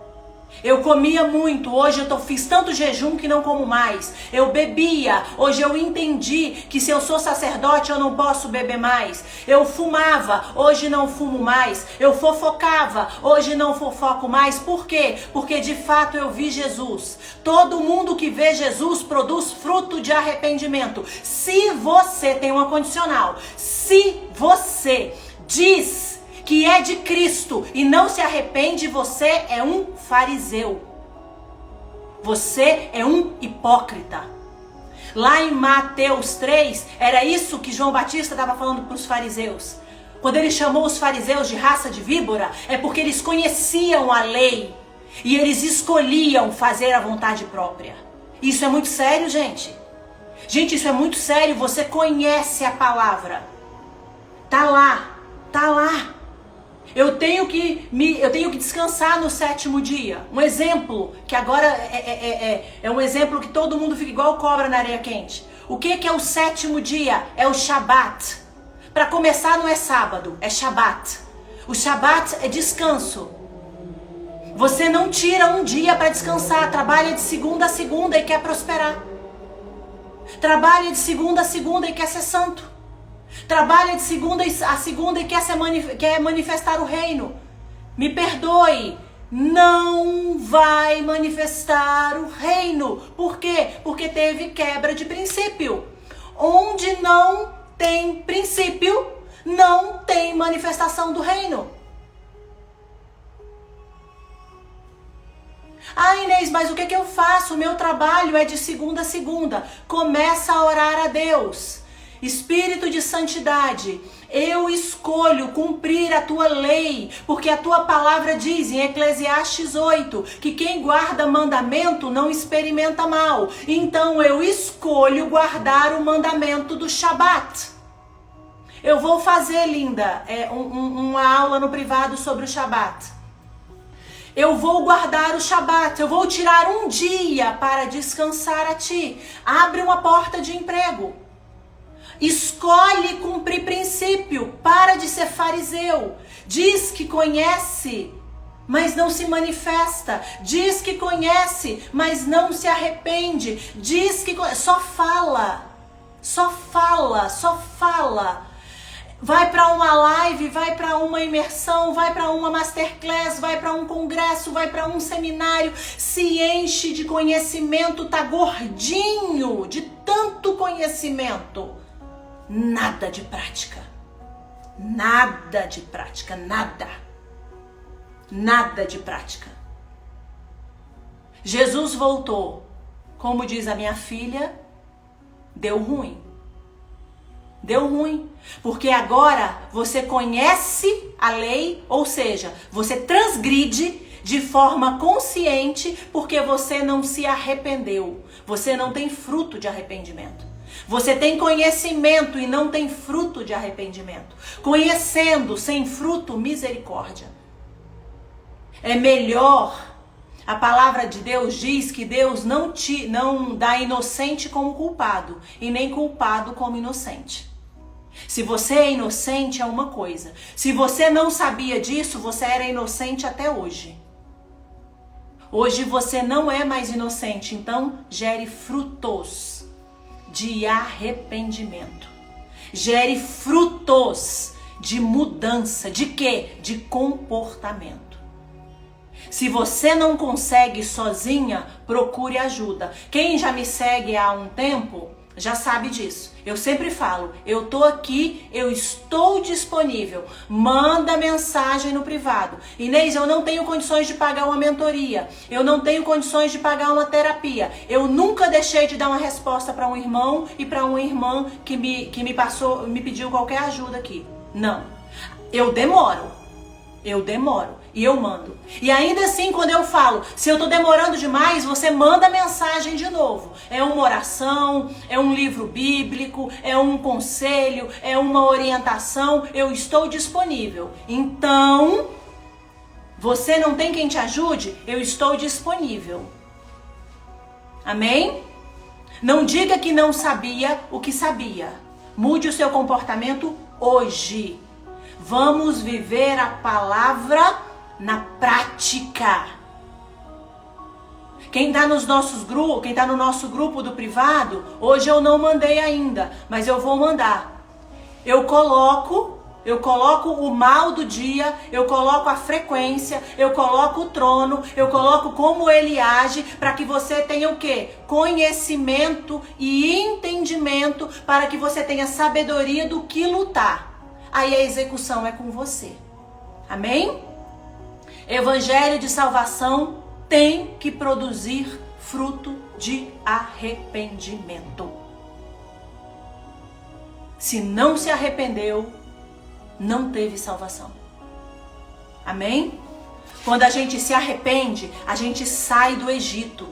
Eu comia muito, hoje eu fiz tanto jejum que não como mais. Eu bebia, hoje eu entendi que se eu sou sacerdote eu não posso beber mais. Eu fumava, hoje não fumo mais. Eu fofocava, hoje não fofoco mais. Por quê? Porque de fato eu vi Jesus. Todo mundo que vê Jesus produz fruto de arrependimento. Se você tem uma condicional, se você diz que é de Cristo e não se arrepende, você é um fariseu. Você é um hipócrita. Lá em Mateus 3, era isso que João Batista estava falando para os fariseus. Quando ele chamou os fariseus de raça de víbora, é porque eles conheciam a lei e eles escolhiam fazer a vontade própria. Isso é muito sério, gente. Gente, isso é muito sério. Você conhece a palavra. Tá lá, tá lá. Eu tenho que descansar no sétimo dia. Um exemplo, que agora é um exemplo que todo mundo fica igual cobra na areia quente. O que é o sétimo dia? É o Shabat. Para começar não é sábado, é Shabat. O Shabat é descanso. Você não tira um dia para descansar, trabalha de segunda a segunda e quer prosperar. Trabalha de segunda a segunda e quer ser santo. Trabalha de segunda a segunda e quer manifestar o reino. Me perdoe, não vai manifestar o reino. Por quê? Porque teve quebra de princípio. Onde não tem princípio, não tem manifestação do reino. Ah, Inês, mas o que eu faço? O meu trabalho é de segunda a segunda. Começa a orar a Deus. Espírito de santidade, eu escolho cumprir a tua lei, porque a tua palavra diz em Eclesiastes 8, que quem guarda mandamento não experimenta mal. Então eu escolho guardar o mandamento do Shabat. Eu vou fazer, linda, uma aula no privado sobre o Shabat. Eu vou guardar o Shabat, eu vou tirar um dia para descansar a ti. Abre uma porta de emprego. Escolhe cumprir princípio, para de ser fariseu. Diz que conhece, mas não se manifesta. Diz que conhece, mas não se arrepende. Diz que só fala, só fala, só fala. Vai para uma live, vai para uma imersão, vai para uma masterclass, vai para um congresso, vai para um seminário, se enche de conhecimento, tá gordinho de tanto conhecimento. Nada de prática. Nada de prática, nada. Nada de prática. Jesus voltou. Como diz a minha filha, deu ruim. Deu ruim. Porque agora você conhece a lei, ou seja, você transgride de forma consciente porque você não se arrependeu. Você não tem fruto de arrependimento. Você tem conhecimento e não tem fruto de arrependimento. Conhecendo sem fruto, misericórdia. É melhor, a palavra de Deus diz que Deus não dá inocente como culpado e nem culpado como inocente. Se você é inocente é uma coisa. Se você não sabia disso, você era inocente até hoje. Hoje você não é mais inocente, então gere frutos de arrependimento. Gere frutos de mudança. De quê? De comportamento. Se você não consegue sozinha, procure ajuda. Quem já me segue há um tempo já sabe disso. Eu sempre falo, eu tô aqui, eu estou disponível. Manda mensagem no privado. Inês, eu não tenho condições de pagar uma mentoria. Eu não tenho condições de pagar uma terapia. Eu nunca deixei de dar uma resposta para um irmão e para uma irmã que me pediu qualquer ajuda aqui. Não. Eu demoro. E eu mando. E ainda assim, quando eu falo, se eu tô demorando demais, você manda mensagem de novo. É uma oração, é um livro bíblico, é um conselho, é uma orientação. Eu estou disponível. Então, você não tem quem te ajude? Eu estou disponível. Amém? Não diga que não sabia o que sabia. Mude o seu comportamento hoje. Vamos viver a palavra na prática. Quem está nos nossos grupos, quem está no nosso grupo do privado, hoje eu não mandei ainda, mas eu vou mandar. Eu coloco o mal do dia, eu coloco a frequência, eu coloco o trono, eu coloco como ele age, para que você tenha o quê? Conhecimento e entendimento, para que você tenha sabedoria do que lutar. Aí a execução é com você. Amém? Evangelho de salvação tem que produzir fruto de arrependimento. Se não se arrependeu, não teve salvação. Amém? Quando a gente se arrepende, a gente sai do Egito.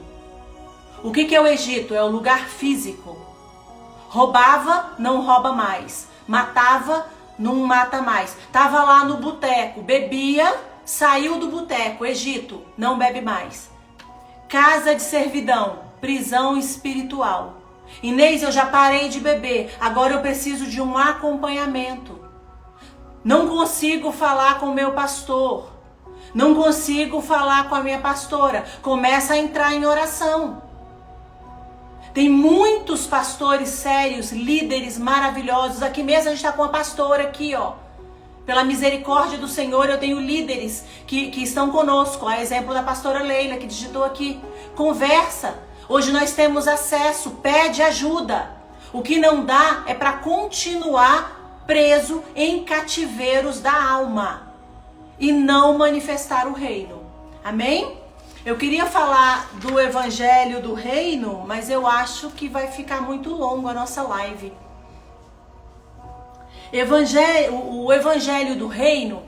O que é o Egito? É o lugar físico. Roubava, não rouba mais. Matava, não mata mais. Tava lá no boteco, bebia, saiu do boteco, Egito, não bebe mais. Casa de servidão, prisão espiritual. Inês, eu já parei de beber, agora eu preciso de um acompanhamento. Não consigo falar com o meu pastor. Não consigo falar com a minha pastora. Começa a entrar em oração. Tem muitos pastores sérios, líderes maravilhosos. Aqui mesmo a gente está com uma pastora aqui, ó. Pela misericórdia do Senhor, eu tenho líderes que estão conosco. A exemplo da pastora Leila, que digitou aqui. Conversa. Hoje nós temos acesso. Pede ajuda. O que não dá é para continuar preso em cativeiros da alma e não manifestar o reino. Amém? Eu queria falar do evangelho do reino, mas eu acho que vai ficar muito longo a nossa live. O evangelho do reino,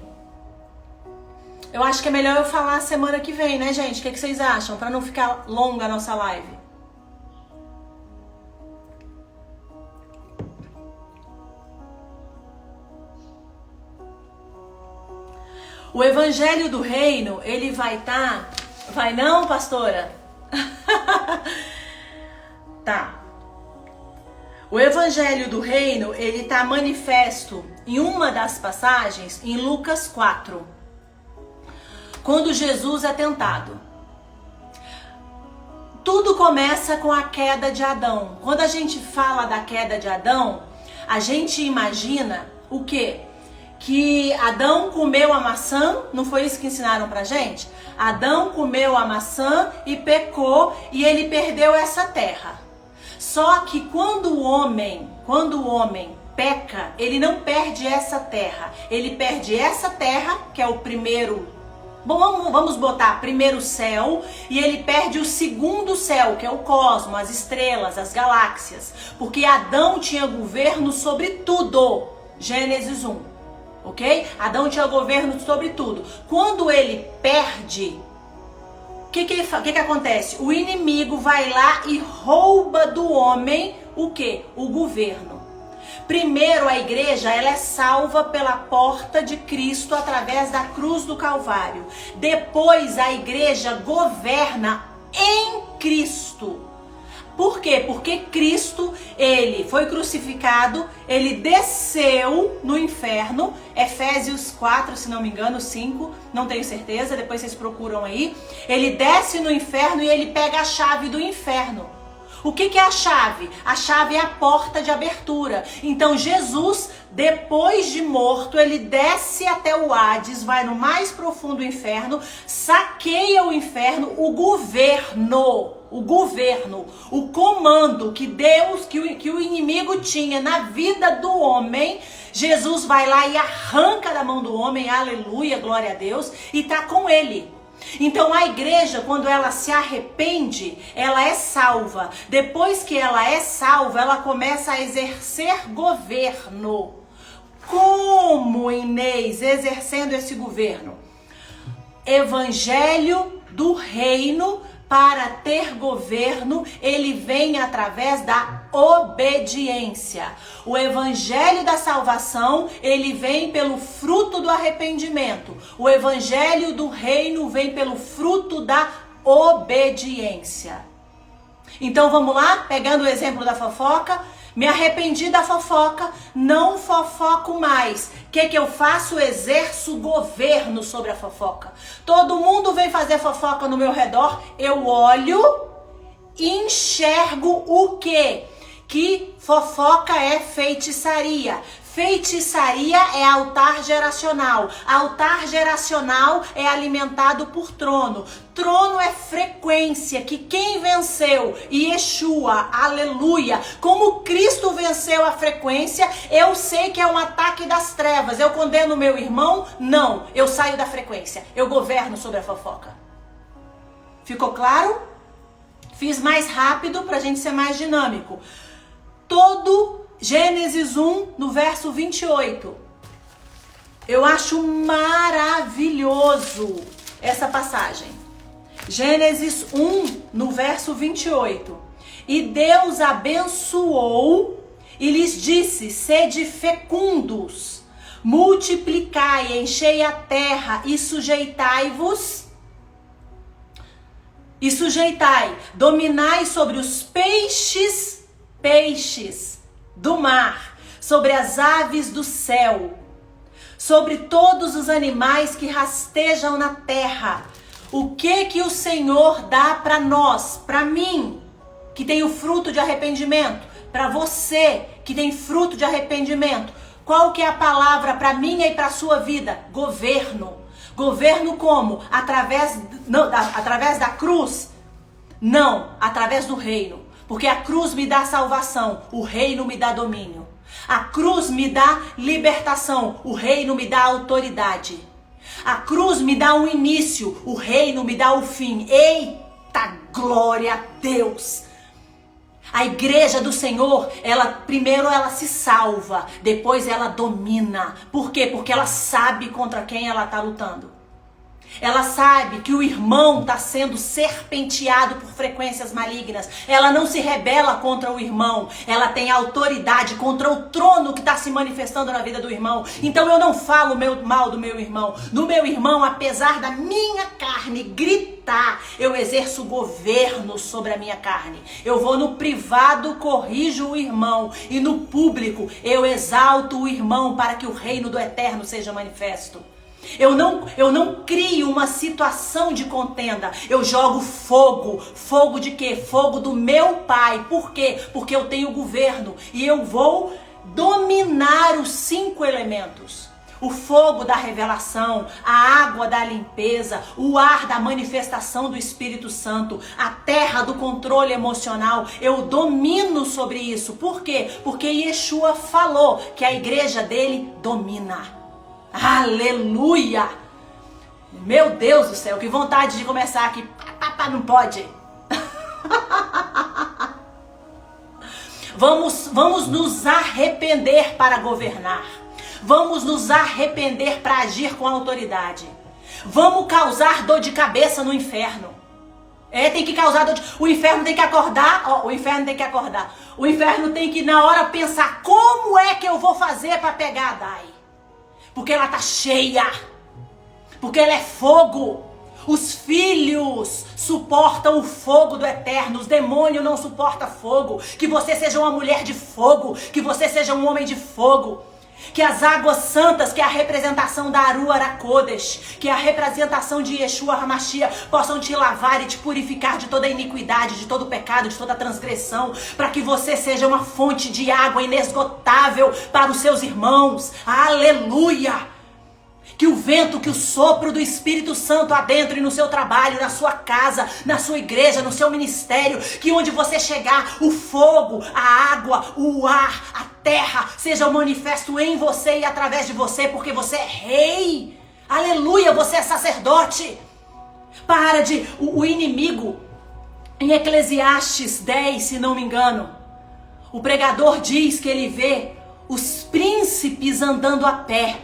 eu acho que é melhor eu falar semana que vem, né, gente? O que vocês acham? Para não ficar longa a nossa live. O evangelho do reino, ele vai estar... Vai não, pastora? Tá. O evangelho do reino, ele está manifesto em uma das passagens, em Lucas 4. Quando Jesus é tentado. Tudo começa com a queda de Adão. Quando a gente fala da queda de Adão, a gente imagina o quê? Que Adão comeu a maçã, não foi isso que ensinaram pra gente? Adão comeu a maçã e pecou e ele perdeu essa terra. Só que quando o homem peca, ele não perde essa terra. Ele perde essa terra, que é o primeiro, vamos botar primeiro céu, e ele perde o segundo céu, que é o cosmos, as estrelas, as galáxias. Porque Adão tinha governo sobre tudo. Gênesis 1. Ok? Adão tinha governo sobre tudo. Quando ele perde, o que acontece? O inimigo vai lá e rouba do homem o quê? O governo. Primeiro, a igreja ela é salva pela porta de Cristo através da cruz do Calvário. Depois, a igreja governa em Cristo. Por quê? Porque Cristo, ele foi crucificado, ele desceu no inferno, Efésios 4, se não me engano, 5, não tenho certeza, depois vocês procuram aí. Ele desce no inferno e ele pega a chave do inferno. O que é a chave? A chave é a porta de abertura. Então Jesus, depois de morto, ele desce até o Hades, vai no mais profundo inferno, saqueia o inferno, o governo, o comando que Deus, que o inimigo tinha na vida do homem, Jesus vai lá e arranca da mão do homem, aleluia, glória a Deus, e tá com ele. Então a igreja, quando ela se arrepende, ela é salva. Depois que ela é salva, ela começa a exercer governo. Como, Inês, exercendo esse governo? Evangelho do reino. Para ter governo, ele vem através da obediência. O evangelho da salvação, ele vem pelo fruto do arrependimento. O evangelho do reino vem pelo fruto da obediência. Então vamos lá, pegando o exemplo da fofoca. Me arrependi da fofoca, não fofoco mais. O que eu faço? Exerço governo sobre a fofoca. Todo mundo vem fazer fofoca no meu redor, eu olho e enxergo o quê? Que fofoca é feitiçaria. Feitiçaria é altar geracional. Altar geracional é alimentado por trono. Trono é frequência, que quem venceu? Yeshua, aleluia. Como Cristo venceu a frequência, eu sei que é um ataque das trevas. Eu condeno meu irmão? Não, eu saio da frequência. Eu governo sobre a fofoca. Ficou claro? Fiz mais rápido para a gente ser mais dinâmico. Gênesis 1, no verso 28. Eu acho maravilhoso essa passagem. Gênesis 1, no verso 28. E Deus abençoou e lhes disse: sede fecundos, multiplicai, enchei a terra e sujeitai-vos. Dominai sobre os peixes do mar, sobre as aves do céu, sobre todos os animais que rastejam na terra. O que o Senhor dá para nós, para mim, que tem o fruto de arrependimento, para você que tem fruto de arrependimento? Qual que é a palavra para minha e para a sua vida? Governo. Governo como? Através da cruz? Não, através do reino. Porque a cruz me dá salvação, o reino me dá domínio. A cruz me dá libertação, o reino me dá autoridade. A cruz me dá um início, o reino me dá o fim. Eita, glória a Deus! A igreja do Senhor, primeiro ela se salva, depois ela domina. Por quê? Porque ela sabe contra quem ela está lutando. Ela sabe que o irmão está sendo serpenteado por frequências malignas. Ela não se rebela contra o irmão. Ela tem autoridade contra o trono que está se manifestando na vida do irmão. Então eu não falo mal do meu irmão. Do meu irmão, apesar da minha carne gritar, eu exerço governo sobre a minha carne. Eu vou no privado, corrijo o irmão. E no público, eu exalto o irmão para que o reino do eterno seja manifesto. Eu não crio uma situação de contenda. Eu jogo fogo. Fogo de quê? Fogo do meu Pai. Por quê? Porque eu tenho governo. E eu vou dominar os 5 elementos. O fogo da revelação, a água da limpeza, o ar da manifestação do Espírito Santo, a terra do controle emocional. Eu domino sobre isso. Por quê? Porque Yeshua falou que a igreja dele domina. Aleluia! Meu Deus do céu, que vontade de começar aqui. Não pode. Vamos nos arrepender para governar. Vamos nos arrepender para agir com autoridade. Vamos causar dor de cabeça no inferno. Tem que causar dor de... O inferno tem que acordar. O inferno tem que acordar. O inferno tem que na hora pensar: como é que eu vou fazer para pegar a Dai? Porque ela tá cheia. Porque ela é fogo. Os filhos suportam o fogo do eterno. Os demônios não suportam fogo. Que você seja uma mulher de fogo. Que você seja um homem de fogo. Que as águas santas, que é a representação da Aruach HaKodesh, que é a representação de Yeshua HaMashiach, possam te lavar e te purificar de toda iniquidade, de todo pecado, de toda transgressão, para que você seja uma fonte de água inesgotável para os seus irmãos. Aleluia! Que o vento, que o sopro do Espírito Santo adentre no seu trabalho, na sua casa, na sua igreja, no seu ministério, que onde você chegar, o fogo, a água, o ar, a terra, seja manifesto em você e através de você, porque você é rei. Aleluia, você é sacerdote. Para de o inimigo, em Eclesiastes 10, se não me engano, o pregador diz que ele vê os príncipes andando a pé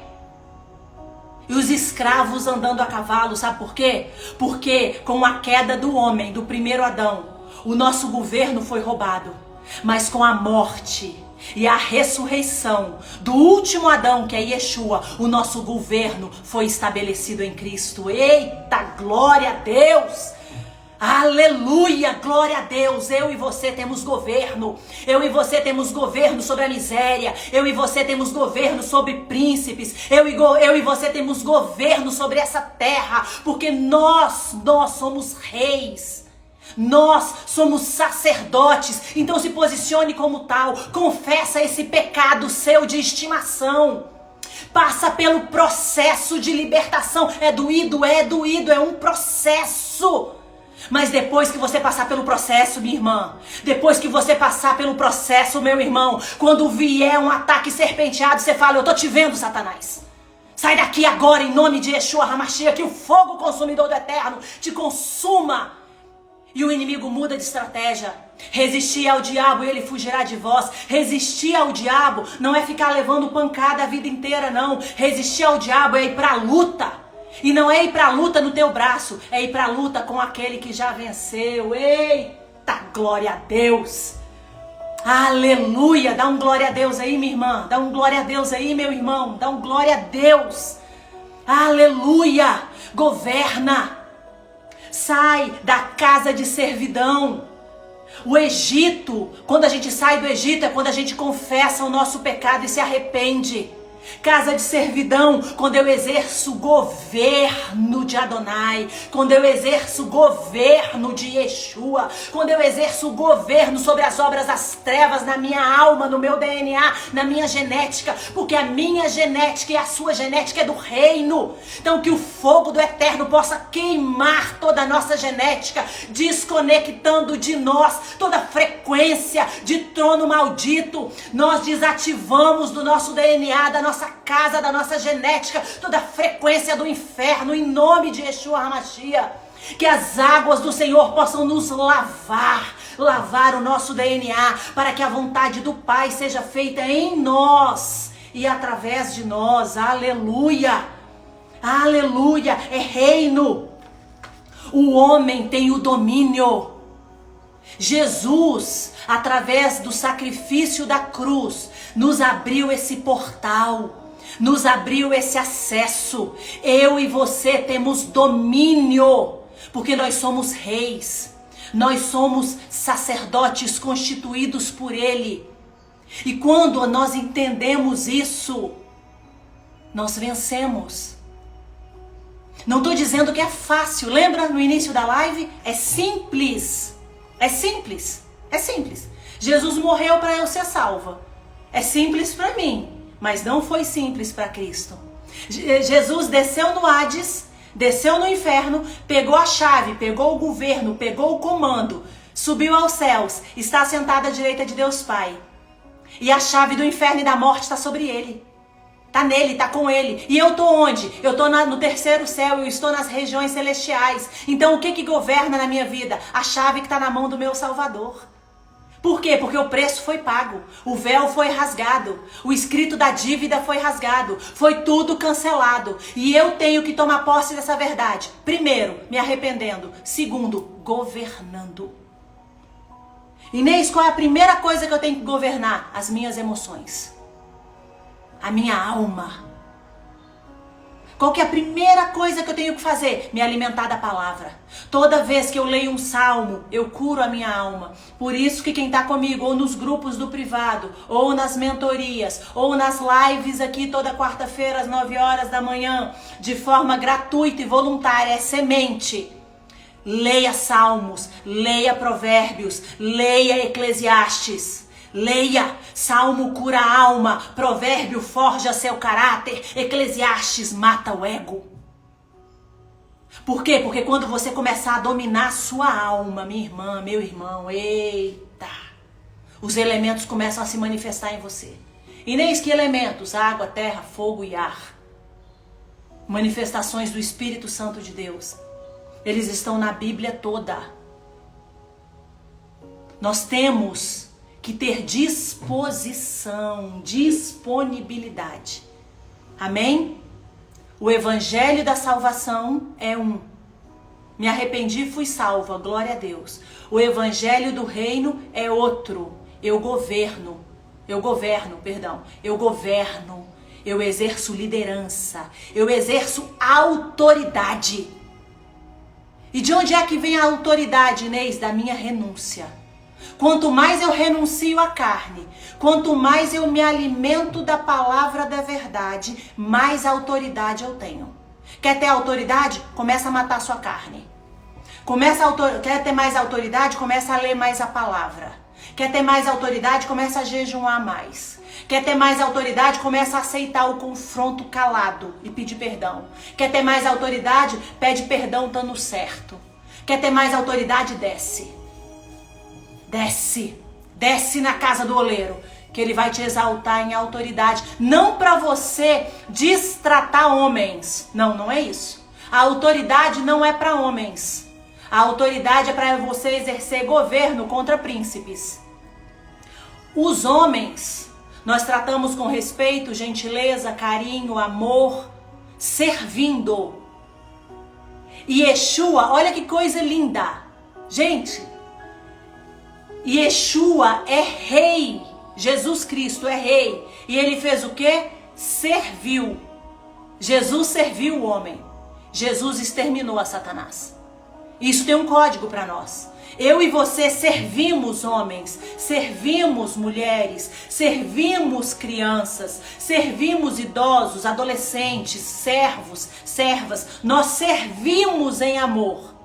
e os escravos andando a cavalo. Sabe por quê? Porque com a queda do homem, do primeiro Adão, o nosso governo foi roubado. Mas com a morte e a ressurreição do último Adão, que é Yeshua, o nosso governo foi estabelecido em Cristo. Eita, glória a Deus! Aleluia, glória a Deus. Eu e você temos governo. Eu e você temos governo sobre a miséria. Eu e você temos governo sobre príncipes. Eu e você temos governo sobre essa terra, porque nós somos reis. Nós somos sacerdotes. Então se posicione como tal. Confessa esse pecado seu de estimação. Passa pelo processo de libertação. É doído, é um processo. Mas depois que você passar pelo processo, minha irmã, depois que você passar pelo processo, meu irmão, quando vier um ataque serpenteado, você fala: eu tô te vendo, Satanás. Sai daqui agora em nome de Yeshua HaMashiach, que o fogo consumidor do eterno te consuma. E o inimigo muda de estratégia. Resistir ao diabo e ele fugirá de vós. Resistir ao diabo não é ficar levando pancada a vida inteira, não. Resistir ao diabo é ir pra luta. E não é ir pra luta no teu braço, é ir pra luta com aquele que já venceu. Eita, glória a Deus! Aleluia! Dá um glória a Deus aí, minha irmã. Dá um glória a Deus aí, meu irmão. Dá um glória a Deus. Aleluia! Governa. Sai da casa de servidão. O Egito, quando a gente sai do Egito, é quando a gente confessa o nosso pecado e se arrepende. Casa de servidão, quando eu exerço governo de Adonai, quando eu exerço governo de Yeshua, quando eu exerço governo sobre as obras das trevas na minha alma, no meu DNA, na minha genética, porque a minha genética e a sua genética é do reino. Então que o fogo do eterno possa queimar toda a nossa genética, desconectando de nós toda frequência de trono maldito. Nós desativamos do nosso DNA, da nossa casa, da nossa genética, toda a frequência do inferno, em nome de Yeshua HaMashiach. Que as águas do Senhor possam nos lavar o nosso DNA, para que a vontade do Pai seja feita em nós e através de nós. Aleluia! Aleluia! É reino. O homem tem o domínio. Jesus, através do sacrifício da cruz, nos abriu esse portal, nos abriu esse acesso. Eu e você temos domínio, porque nós somos reis, nós somos sacerdotes constituídos por Ele. E quando nós entendemos isso, nós vencemos. Não estou dizendo que é fácil. Lembra no início da live? É simples. É simples. É simples. Jesus morreu para eu ser salva. É simples para mim, mas não foi simples para Cristo. Jesus desceu no Hades, desceu no inferno, pegou a chave, pegou o governo, pegou o comando, subiu aos céus, está sentado à direita de Deus Pai. E a chave do inferno e da morte está sobre ele. Está nele, está com ele. E eu estou onde? Eu estou no terceiro céu, eu estou nas regiões celestiais. Então o que governa na minha vida? A chave que está na mão do meu Salvador. Por quê? Porque o preço foi pago, o véu foi rasgado, o escrito da dívida foi rasgado, foi tudo cancelado. E eu tenho que tomar posse dessa verdade. Primeiro, me arrependendo. Segundo, governando. Inês, qual é a primeira coisa que eu tenho que governar? As minhas emoções. A minha alma. Qual que é a primeira coisa que eu tenho que fazer? Me alimentar da palavra. Toda vez que eu leio um salmo, eu curo a minha alma. Por isso que quem está comigo, ou nos grupos do privado, ou nas mentorias, ou nas lives aqui toda quarta-feira às 9 horas da manhã, de forma gratuita e voluntária, é semente. Leia salmos, leia provérbios, leia Eclesiastes. Leia, Salmo cura a alma, Provérbio forja seu caráter, Eclesiastes mata o ego. Por quê? Porque quando você começar a dominar a sua alma, minha irmã, meu irmão, eita, os elementos começam a se manifestar em você. E nem que elementos, água, terra, fogo e ar. Manifestações do Espírito Santo de Deus. Eles estão na Bíblia toda. Nós temos que ter disposição, disponibilidade. Amém? O evangelho da salvação é um. Me arrependi e fui salva, glória a Deus. O evangelho do reino é outro. Eu governo, eu exerço liderança, eu exerço autoridade. E de onde é que vem a autoridade, Inês? Da minha renúncia. Quanto mais eu renuncio à carne, quanto mais eu me alimento da palavra da verdade, mais autoridade eu tenho. Quer ter autoridade? Começa a matar a sua carne. Quer ter mais autoridade? Começa a ler mais a palavra. Quer ter mais autoridade? Começa a jejuar mais. Quer ter mais autoridade? Começa a aceitar o confronto calado e pedir perdão. Quer ter mais autoridade? Pede perdão estando certo. Quer ter mais autoridade? Desce. Desce na casa do oleiro, que ele vai te exaltar em autoridade. Não para você destratar homens. Não é isso. A autoridade não é para homens. A autoridade é para você exercer governo contra príncipes. Os homens, nós tratamos com respeito, gentileza, carinho, amor, servindo. E Yeshua, olha que coisa linda. Gente, Yeshua é rei. Jesus Cristo é rei. E ele fez o quê? Serviu. Jesus serviu o homem. Jesus exterminou a Satanás. Isso tem um código para nós. Eu e você servimos homens, servimos mulheres, servimos crianças, servimos idosos, adolescentes, servos, servas. Nós servimos em amor.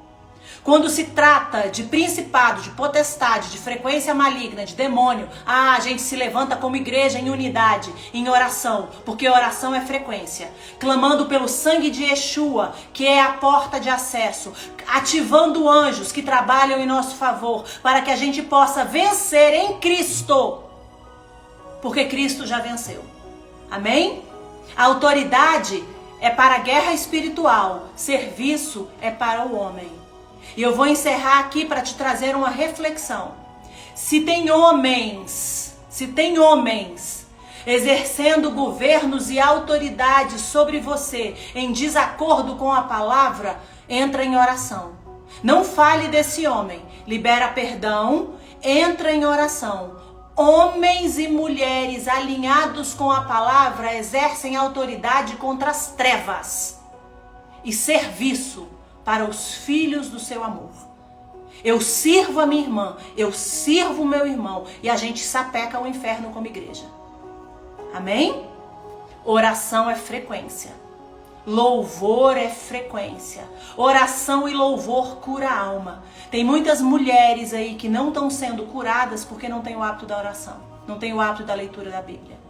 Quando se trata de principado, de potestade, de frequência maligna, de demônio, a gente se levanta como igreja em unidade, em oração, porque oração é frequência, clamando pelo sangue de Yeshua, que é a porta de acesso, ativando anjos que trabalham em nosso favor, para que a gente possa vencer em Cristo, porque Cristo já venceu. Amém? A autoridade é para a guerra espiritual, serviço é para o homem. E eu vou encerrar aqui para te trazer uma reflexão. Se tem homens exercendo governos e autoridades sobre você em desacordo com a palavra, entra em oração. Não fale desse homem, libera perdão, entra em oração. Homens e mulheres alinhados com a palavra exercem autoridade contra as trevas e serviço para os filhos do seu amor. Eu sirvo a minha irmã, eu sirvo o meu irmão e a gente sapeca o inferno como igreja. Amém? Oração é frequência. Louvor é frequência. Oração e louvor cura a alma. Tem muitas mulheres aí que não estão sendo curadas porque não tem o hábito da oração, não tem o hábito da leitura da Bíblia.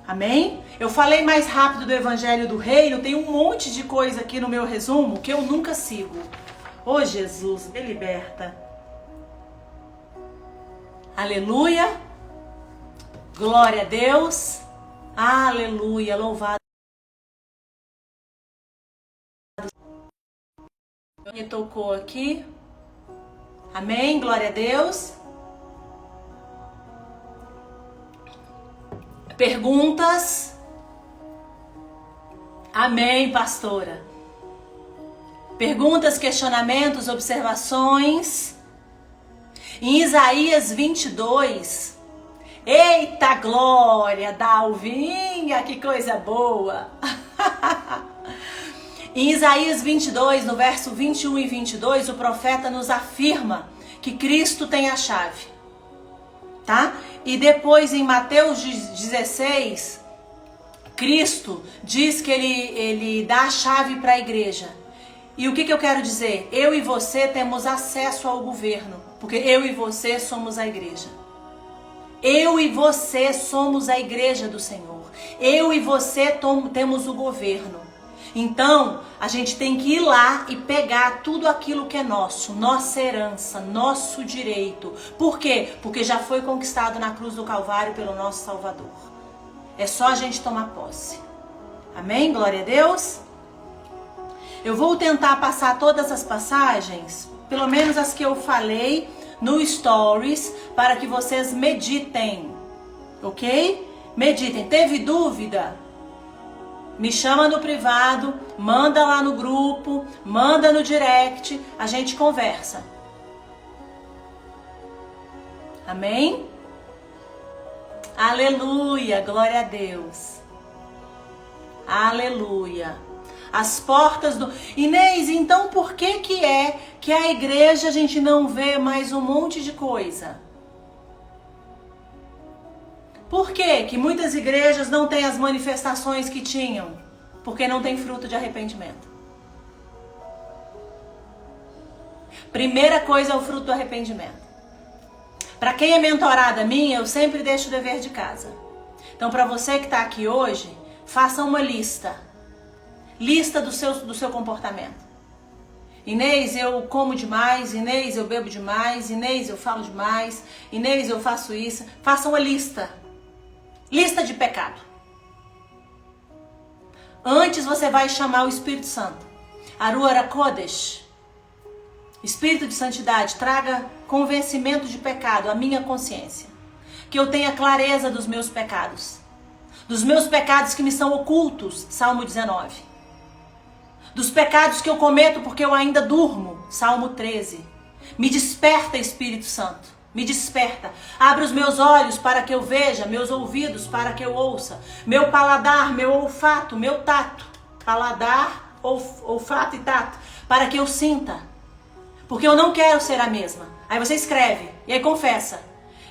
Amém? Eu falei mais rápido do Evangelho do Reino, tem um monte de coisa aqui no meu resumo que eu nunca sigo. Ô Jesus, me liberta. Aleluia. Glória a Deus. Aleluia, louvado. Me tocou aqui. Amém, glória a Deus. Perguntas? Amém, pastora. Perguntas, questionamentos, observações? Em Isaías 22. Eita glória, Dalvinha, que coisa boa. Em Isaías 22, no verso 21 e 22, o profeta nos afirma que Cristo tem a chave, tá? E depois em Mateus 16, Cristo diz que ele dá a chave para a igreja. E o que eu quero dizer? Eu e você temos acesso ao governo, porque eu e você somos a igreja. Eu e você somos a igreja do Senhor. Eu e você temos o governo. Então, a gente tem que ir lá e pegar tudo aquilo que é nosso, nossa herança, nosso direito. Por quê? Porque já foi conquistado na cruz do Calvário pelo nosso Salvador. É só a gente tomar posse. Amém? Glória a Deus. Eu vou tentar passar todas as passagens, pelo menos as que eu falei no Stories, para que vocês meditem. Ok? Meditem. Teve dúvida? Me chama no privado, manda lá no grupo, manda no direct, a gente conversa. Amém? Aleluia, glória a Deus. Aleluia. As portas do... Inês, então por que a igreja a gente não vê mais um monte de coisa? Por que muitas igrejas não têm as manifestações que tinham? Porque não tem fruto de arrependimento. Primeira coisa é o fruto do arrependimento. Para quem é mentorada minha, eu sempre deixo o dever de casa. Então, para você que está aqui hoje, faça uma lista. Lista do seu comportamento. Inês, eu como demais. Inês, eu bebo demais. Inês, eu falo demais. Inês, eu faço isso. Faça uma lista. Lista de pecado. Antes você vai chamar o Espírito Santo. Aruara Kodesh. Espírito de santidade, traga convencimento de pecado à minha consciência. Que eu tenha clareza dos meus pecados. Dos meus pecados que me são ocultos, Salmo 19. Dos pecados que eu cometo porque eu ainda durmo, Salmo 13. Me desperta, Espírito Santo. Me desperta, abre os meus olhos para que eu veja, meus ouvidos para que eu ouça, meu paladar, meu olfato, meu tato, paladar, olfato e tato, para que eu sinta, porque eu não quero ser a mesma. Aí você escreve e aí confessa,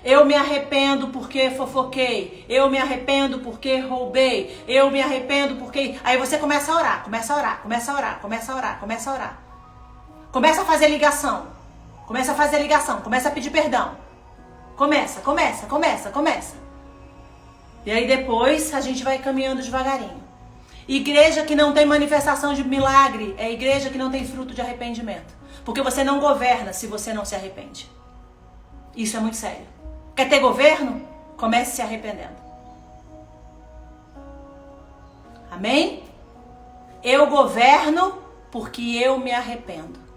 eu me arrependo porque fofoquei, eu me arrependo porque roubei, eu me arrependo porque... Aí você começa a orar, começa a orar, começa a orar, começa a orar, começa a orar, começa a fazer ligação. Começa a fazer ligação, começa a pedir perdão. Começa. E aí depois a gente vai caminhando devagarinho. Igreja que não tem manifestação de milagre é igreja que não tem fruto de arrependimento. Porque você não governa se você não se arrepende. Isso é muito sério. Quer ter governo? Comece se arrependendo. Amém? Eu governo porque eu me arrependo.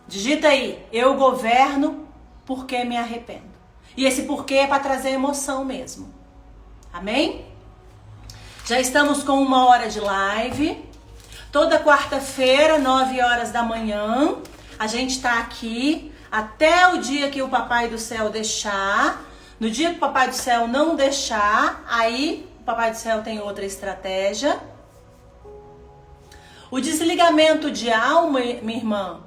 Digita aí, eu governo porque me arrependo. E esse porquê é para trazer emoção mesmo. Amém? Já estamos com 1 hora de live. Toda quarta-feira, 9 horas da manhã, a gente está aqui até o dia que o Papai do Céu deixar. No dia que o Papai do Céu não deixar, aí o Papai do Céu tem outra estratégia. O desligamento de alma, minha irmã,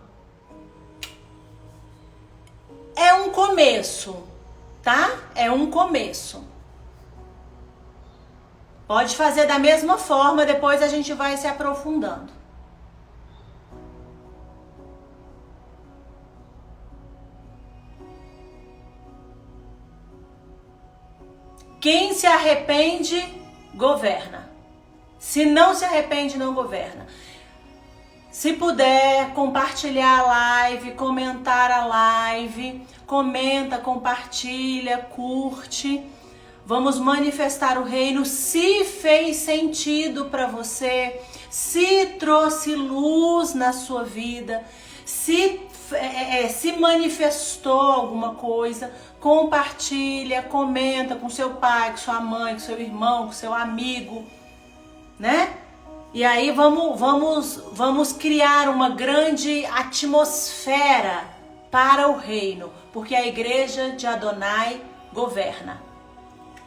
é um começo, tá? É um começo. Pode fazer da mesma forma, depois a gente vai se aprofundando. Quem se arrepende, governa. Se não se arrepende, não governa. Se puder, compartilhar a live, comentar a live, comenta, compartilha, curte. Vamos manifestar o reino. Se fez sentido para você, se trouxe luz na sua vida, se manifestou alguma coisa, compartilha, comenta com seu pai, com sua mãe, com seu irmão, com seu amigo, né? E aí vamos criar uma grande atmosfera para o reino, porque a igreja de Adonai governa.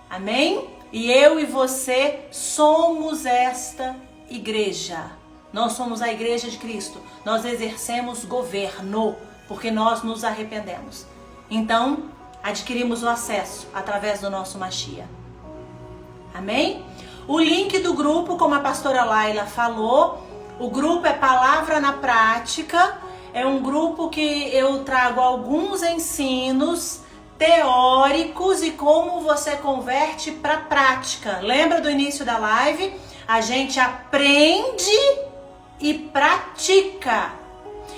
Amém? E eu e você somos esta igreja. Nós somos a igreja de Cristo. Nós exercemos governo, porque nós nos arrependemos. Então, adquirimos o acesso através do nosso Mashiach. Amém? O link do grupo, como a pastora Laila falou, o grupo é Palavra na Prática. É um grupo que eu trago alguns ensinos teóricos e como você converte para prática. Lembra do início da live? A gente aprende e pratica.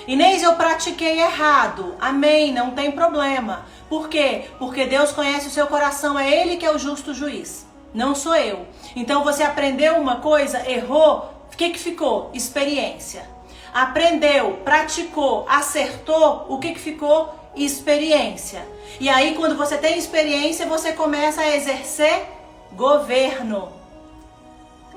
Inês, eu pratiquei errado. Amém, não tem problema. Por quê? Porque Deus conhece o seu coração, é Ele que é o justo juiz, não sou eu. Então você aprendeu uma coisa, errou, o que ficou? Experiência. Aprendeu, praticou, acertou, o que ficou? Experiência. E aí quando você tem experiência, você começa a exercer governo.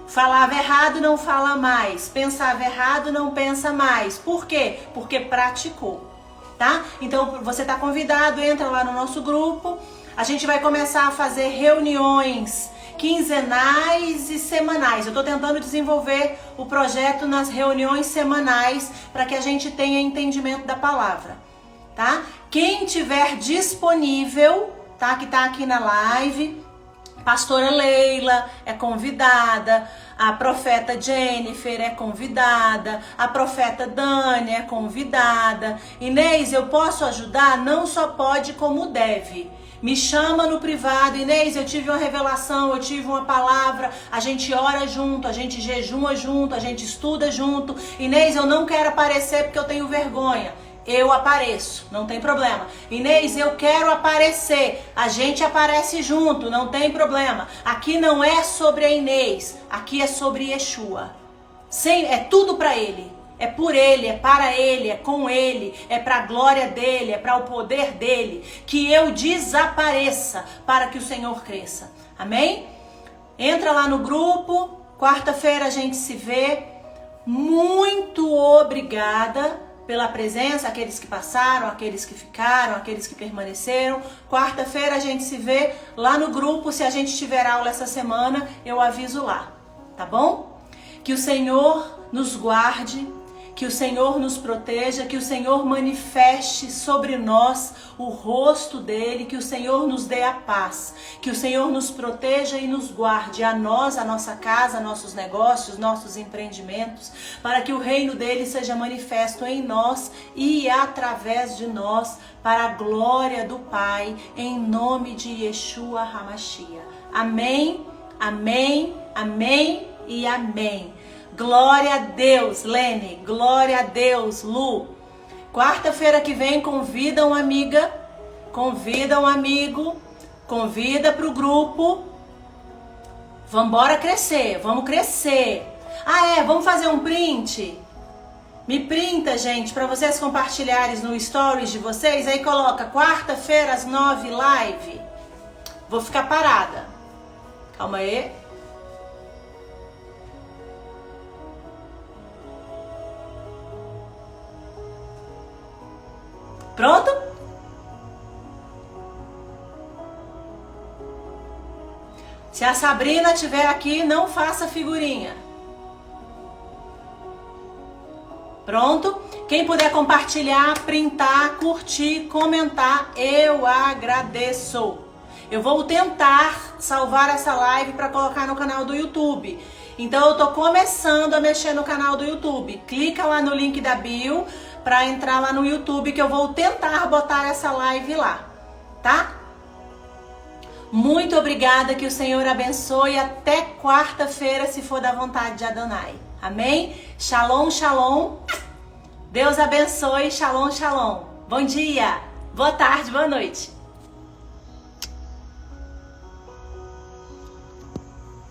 Falava errado, não fala mais. Pensava errado, não pensa mais. Por quê? Porque praticou, tá? Então você está convidado, entra lá no nosso grupo. A gente vai começar a fazer reuniões quinzenais e semanais. Eu estou tentando desenvolver o projeto nas reuniões semanais para que a gente tenha entendimento da palavra, tá? Quem tiver disponível, tá? Que tá aqui na live, pastora Leila é convidada, a profeta Jennifer é convidada, a profeta Dani é convidada. Inês, eu posso ajudar? Não só pode, como deve. Me chama no privado, Inês, eu tive uma revelação, eu tive uma palavra, a gente ora junto, a gente jejuma junto, a gente estuda junto. Inês, eu não quero aparecer porque eu tenho vergonha. Eu apareço, não tem problema. Inês, eu quero aparecer, a gente aparece junto, não tem problema. Aqui não é sobre a Inês, aqui é sobre Yeshua. É tudo para Ele. É por Ele, é para Ele, é com Ele, é para a glória dEle, é para o poder dEle. Que eu desapareça para que o Senhor cresça. Amém? Entra lá no grupo, quarta-feira a gente se vê. Muito obrigada pela presença, aqueles que passaram, aqueles que ficaram, aqueles que permaneceram. Quarta-feira a gente se vê lá no grupo. Se a gente tiver aula essa semana, eu aviso lá, tá bom? Que o Senhor nos guarde, que o Senhor nos proteja, que o Senhor manifeste sobre nós o rosto dele, que o Senhor nos dê a paz, que o Senhor nos proteja e nos guarde, a nós, a nossa casa, nossos negócios, nossos empreendimentos, para que o reino dele seja manifesto em nós e através de nós, para a glória do Pai, em nome de Yeshua HaMashiach. Amém, amém, amém e amém. Glória a Deus, Lene. Glória a Deus, Lu. Quarta-feira que vem, convida uma amiga, convida um amigo, convida para o grupo. Vambora crescer, vamos crescer. Vamos fazer um print? Me printa, gente, para vocês compartilharem no stories de vocês. Aí coloca quarta-feira às 9 live. Vou ficar parada. Calma aí. Pronto? Se a Sabrina estiver aqui, não faça figurinha. Pronto? Quem puder compartilhar, printar, curtir, comentar, eu agradeço. Eu vou tentar salvar essa live para colocar no canal do YouTube. Então eu tô começando a mexer no canal do YouTube. Clica lá no link da bio para entrar lá no YouTube, que eu vou tentar botar essa live lá, tá? Muito obrigada, que o Senhor abençoe. Até quarta-feira, se for da vontade de Adonai. Amém? Shalom, shalom. Deus abençoe. Shalom, shalom. Bom dia, boa tarde, boa noite.